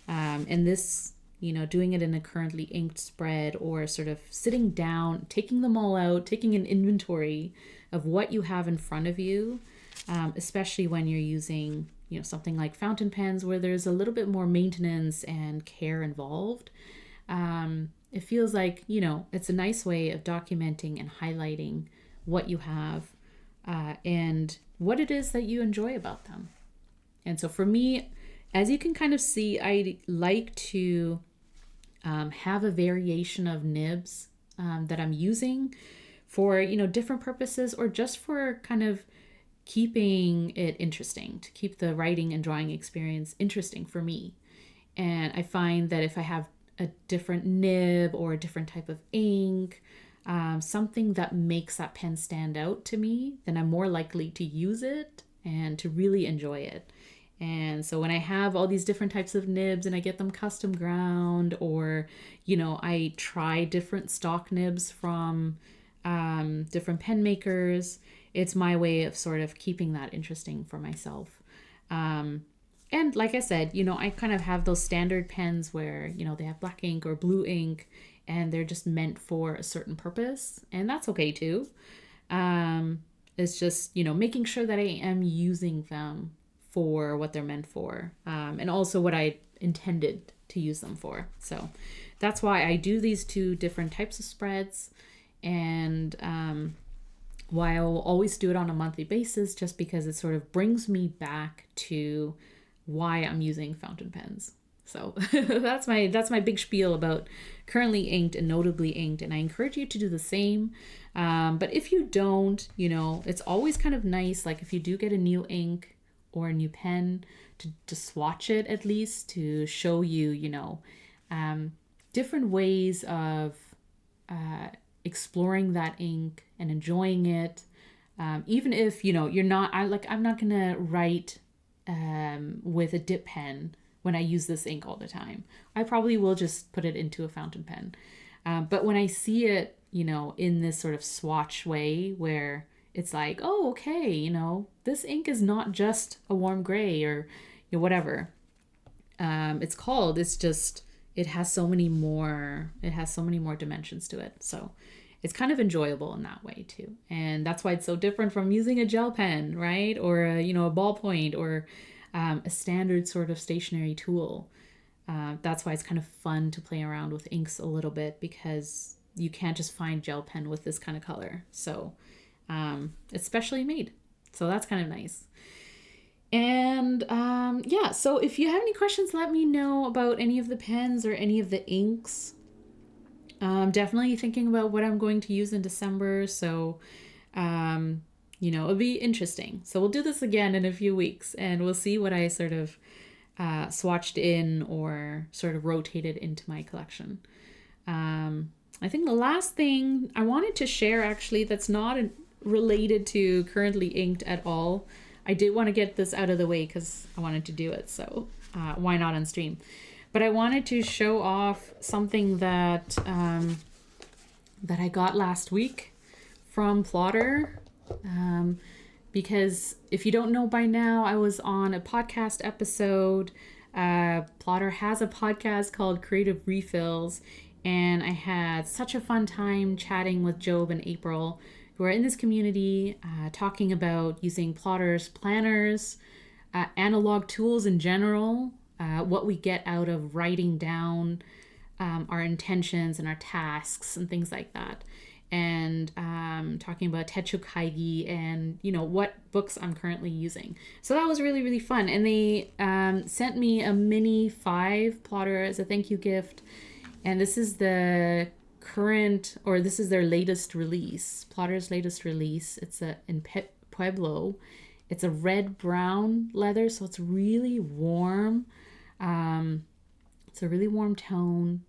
And this, you know, doing it in a currently inked spread, or sort of sitting down, taking them all out, taking an inventory of what you have in front of you, especially when you're using, you know, something like fountain pens where there's a little bit more maintenance and care involved. It feels like, you know, it's a nice way of documenting and highlighting what you have and what it is that you enjoy about them. And so for me, as you can kind of see, I like to have a variation of nibs that I'm using for, you know, different purposes, or just for kind of keeping it interesting, to keep the writing and drawing experience interesting for me. And I find that if I have a different nib or a different type of ink, something that makes that pen stand out to me, then I'm more likely to use it and to really enjoy it. And so when I have all these different types of nibs and I get them custom ground, or, you know, I try different stock nibs from different pen makers. It's my way of sort of keeping that interesting for myself. And like I said, I kind of have those standard pens where, they have black ink or blue ink and they're just meant for a certain purpose. And that's okay too. It's just, making sure that I am using them for what they're meant for. And also what I intended to use them for. So that's why I do these two different types of spreads. And why I will always do it on a monthly basis, just because it sort of brings me back to why I'm using fountain pens. So that's my big spiel about currently inked and notably inked, and I encourage you to do the same. But if you don't, it's always kind of nice, like if you do get a new ink or a new pen, to swatch it at least, to show you, different ways of exploring that ink and enjoying it. Even if, you're not, I'm not gonna write with a dip pen when I use this ink all the time. I probably will just put it into a fountain pen. But when I see it, in this sort of swatch way where it's like, oh, okay, this ink is not just a warm gray or whatever it's just, it has so many more dimensions to it. So it's kind of enjoyable in that way too. And that's why it's so different from using a gel pen, right? Or a ballpoint, or a standard sort of stationary tool. That's why it's kind of fun to play around with inks a little bit, because you can't just find gel pen with this kind of color. So it's specially made. So that's kind of nice. And so if you have any questions, let me know about any of the pens or any of the inks. Definitely thinking about what I'm going to use in December. So, it'll be interesting. So we'll do this again in a few weeks, and we'll see what I sort of swatched in or sort of rotated into my collection. I think the last thing I wanted to share, actually, that's not related to currently inked at all. I did want to get this out of the way because I wanted to do it. So why not on stream? But I wanted to show off something that I got last week from Plotter. Because if you don't know by now, I was on a podcast episode. Plotter has a podcast called Creative Refills, and I had such a fun time chatting with Job and April, who are in this community, talking about using Plotter's planners, analog tools in general, what we get out of writing down our intentions and our tasks and things like that. And talking about Techo Kaigi and, what books I'm currently using. So that was really, really fun. And they sent me a mini 5 Plotter as a thank you gift. And this is the this is their latest release, Plotter's latest release. It's in Pueblo. It's a red-brown leather, so it's really warm. It's a really warm tone.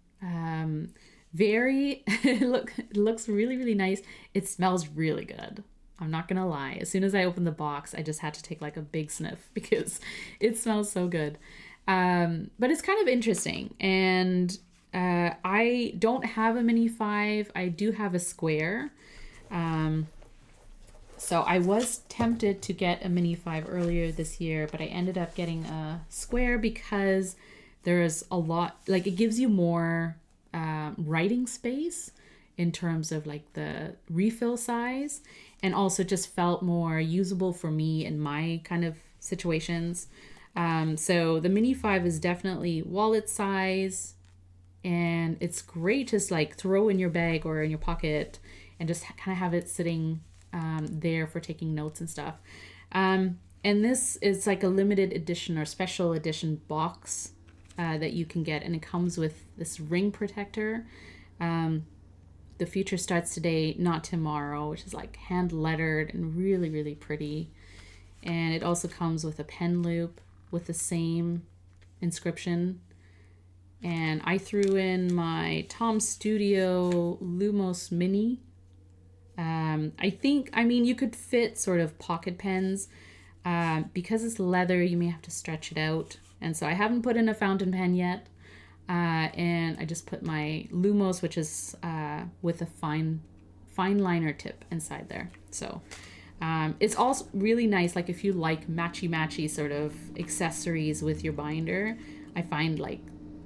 It looks really, really nice. It smells really good. I'm not gonna lie. As soon as I opened the box, I just had to take like a big sniff because it smells so good. But it's kind of interesting. And I don't have a mini 5. I do have a square. So I was tempted to get a mini 5 earlier this year, but I ended up getting a square because there's a lot, like it gives you more writing space in terms of like the refill size, and also just felt more usable for me in my kind of situations. So the mini 5 is definitely wallet size, and it's great to like throw in your bag or in your pocket and just kind of have it sitting there for taking notes and stuff. And this is like a limited edition or special edition box that you can get, and it comes with this ring protector. The future starts today, not tomorrow, which is like hand lettered and really, really pretty. And it also comes with a pen loop with the same inscription. And I threw in my Tom Studio Lumos Mini. You could fit sort of pocket pens. Because it's leather, you may have to stretch it out. And so I haven't put in a fountain pen yet. And I just put my Lumos, which is with a fine liner tip inside there. So it's also really nice, like if you like matchy sort of accessories with your binder. I find like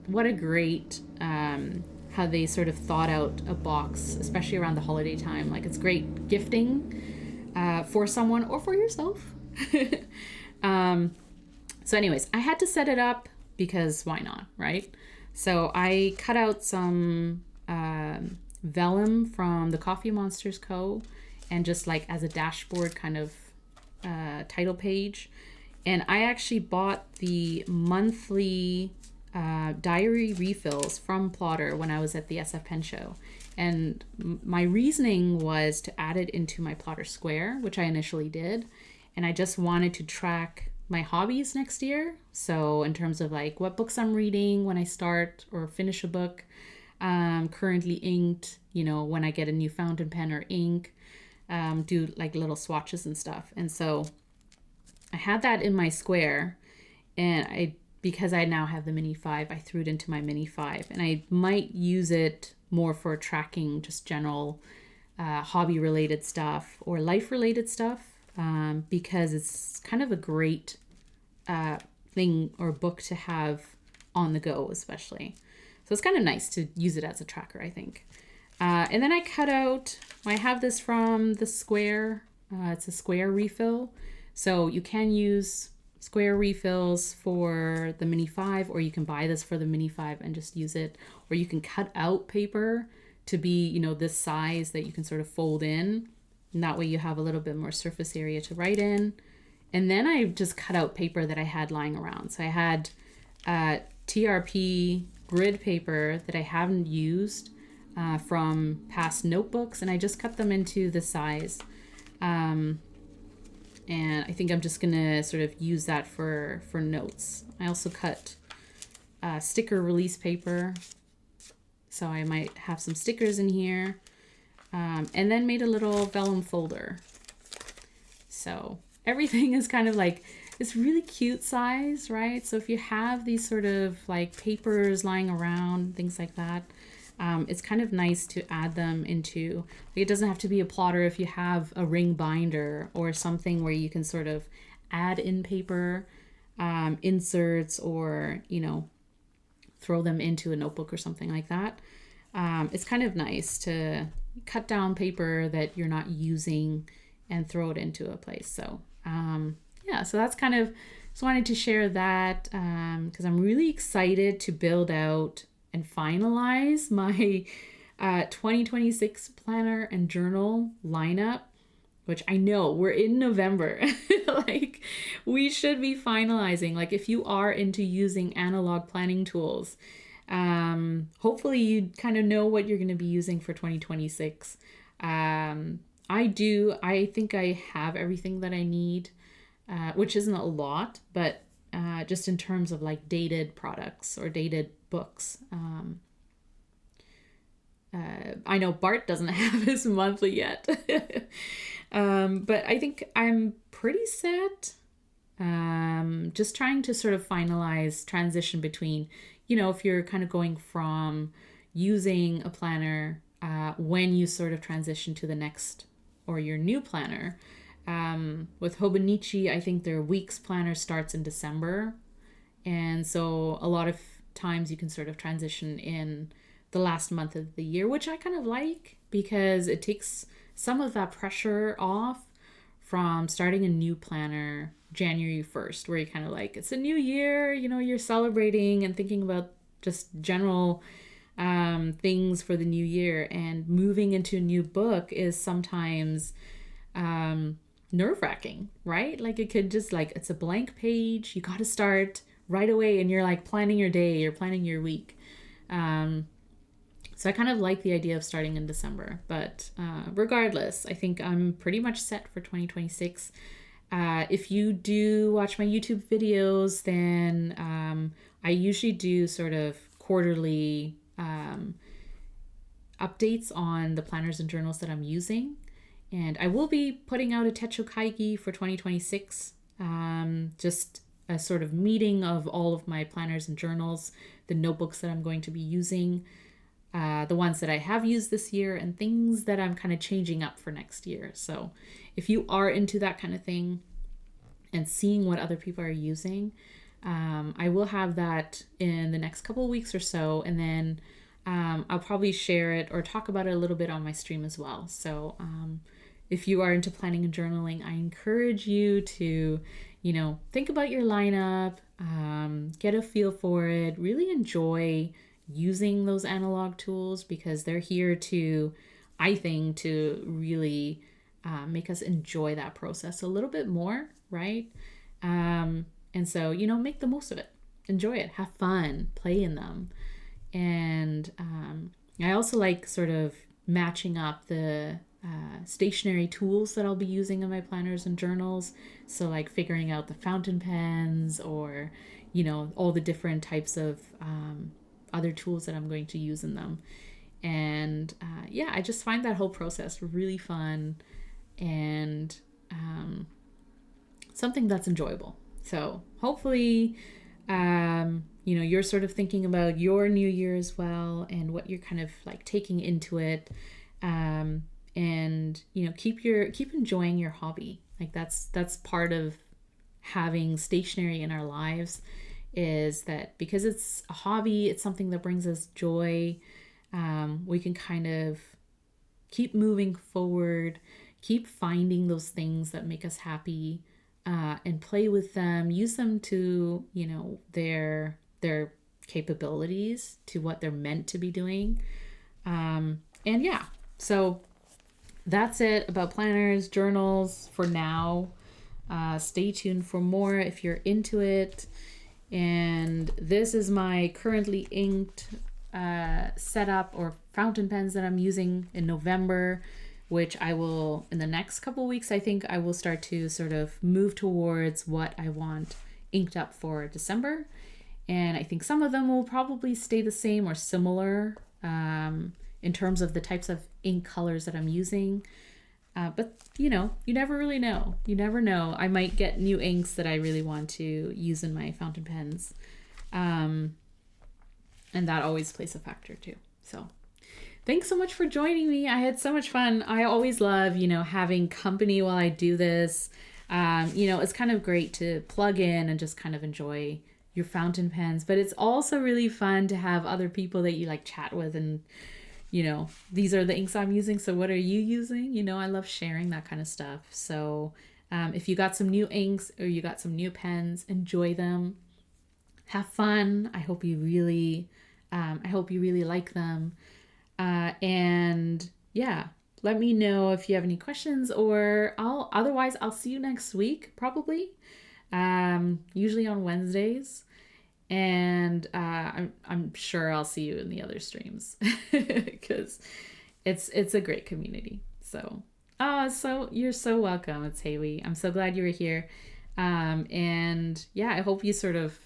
what a great how they sort of thought out a box, especially around the holiday time. Like it's great gifting for someone or for yourself. So anyways, I had to set it up because why not, right? So I cut out some vellum from TheCoffeeMonsterzCo and just like as a dashboard kind of title page. And I actually bought the monthly diary refills from Plotter when I was at the SF Pen Show. And my reasoning was to add it into my Plotter Square, which I initially did. And I just wanted to track my hobbies next year. So in terms of like what books I'm reading when I start or finish a book, currently inked, you know, when I get a new fountain pen or ink, do like little swatches and stuff. And so I had that in my Square, and because I now have the Mini 5, I threw it into my Mini 5, and I might use it more for tracking just general hobby related stuff or life related stuff, because it's kind of a great thing or book to have on the go, especially. So it's kind of nice to use it as a tracker, I think. And then I cut out, I have this from the Square. It's a Square refill. So you can use Square refills for the Mini 5, or you can buy this for the Mini 5 and just use it. Or you can cut out paper to be, you know, this size that you can sort of fold in. And that way you have a little bit more surface area to write in. And then I just cut out paper that I had lying around. So I had TRP grid paper that I haven't used from past notebooks, and I just cut them into the size. And I think I'm just gonna sort of use that for notes. I also cut sticker release paper, so I might have some stickers in here, and then made a little vellum folder. So everything is kind of like this really cute size, right? So if you have these sort of like papers lying around, things like that, it's kind of nice to add them into, like, it doesn't have to be a plotter if you have a ring binder or something where you can sort of add in paper inserts, or, you know, throw them into a notebook or something like that. It's kind of nice to cut down paper that you're not using and throw it into a place. So yeah, so that's kind of, just wanted to share that because I'm really excited to build out and finalize my 2026 planner and journal lineup, which I know we're in November. Like, we should be finalizing. Like, if you are into using analog planning tools, hopefully you kind of know what you're going to be using for 2026. I do. I think I have everything that I need, which isn't a lot, but just in terms of like dated products or dated books. I know Bart doesn't have his monthly yet, but I think I'm pretty set. Just trying to sort of finalize transition between, you know, if you're kind of going from using a planner, when you sort of transition to the next or your new planner. With Hobonichi, I think their week's planner starts in December. And so a lot of times you can sort of transition in the last month of the year, which I kind of like because it takes some of that pressure off from starting a new planner January 1st, where you're kind of like, it's a new year, you know, you're celebrating and thinking about just general things for the new year. And moving into a new book is sometimes nerve-wracking, right? Like, it could just, like, it's a blank page, you got to start right away, and you're like planning your day, you're planning your week. So I kind of like the idea of starting in December, but regardless, I think I'm pretty much set for 2026. If you do watch my YouTube videos, then I usually do sort of quarterly updates on the planners and journals that I'm using. And I will be putting out a Techo Kaigi for 2026, just a sort of meeting of all of my planners and journals, the notebooks that I'm going to be using. the ones that I have used this year and things that I'm kind of changing up for next year. So if you are into that kind of thing and seeing what other people are using, I will have that in the next couple of weeks or so. And then I'll probably share it or talk about it a little bit on my stream as well. So if you are into planning and journaling, I encourage you to, think about your lineup, get a feel for it, really enjoy using those analog tools because they're here to, I think, to really make us enjoy that process a little bit more, right? And so, make the most of it. Enjoy it. Have fun. Play in them. And I also like sort of matching up the stationary tools that I'll be using in my planners and journals. So like figuring out the fountain pens or, all the different types of other tools that I'm going to use in them. And I just find that whole process really fun and something that's enjoyable. So hopefully, you're sort of thinking about your new year as well and what you're kind of like taking into it. And keep enjoying your hobby. Like that's part of having stationery in our lives, is that because it's a hobby, it's something that brings us joy. We can kind of keep moving forward, keep finding those things that make us happy, and play with them, use them to, their capabilities, to what they're meant to be doing. So that's it about planners, journals for now. Stay tuned for more if you're into it. And this is my currently inked setup or fountain pens that I'm using in November, which I will, in the next couple of weeks, I think I will start to sort of move towards what I want inked up for December. And I think some of them will probably stay the same or similar in terms of the types of ink colors that I'm using. But, you never really know. You never know. I might get new inks that I really want to use in my fountain pens. And that always plays a factor too. So thanks so much for joining me. I had so much fun. I always love, having company while I do this. It's kind of great to plug in and just kind of enjoy your fountain pens, but it's also really fun to have other people that you like chat with and, these are the inks I'm using. So what are you using? I love sharing that kind of stuff. So if you got some new inks or you got some new pens, enjoy them. Have fun. I hope you really like them. Let me know if you have any questions, or I'll see you next week, probably, usually on Wednesdays. And I'm sure I'll see you in the other streams because it's a great community. So you're so welcome. It's Haley. I'm so glad you were here. I hope you sort of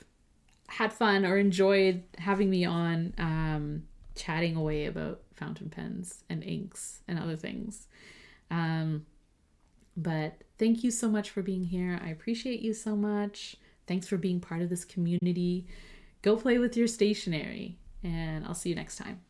had fun or enjoyed having me on, chatting away about fountain pens and inks and other things. But thank you so much for being here. I appreciate you so much. Thanks for being part of this community. Go play with your stationery, and I'll see you next time.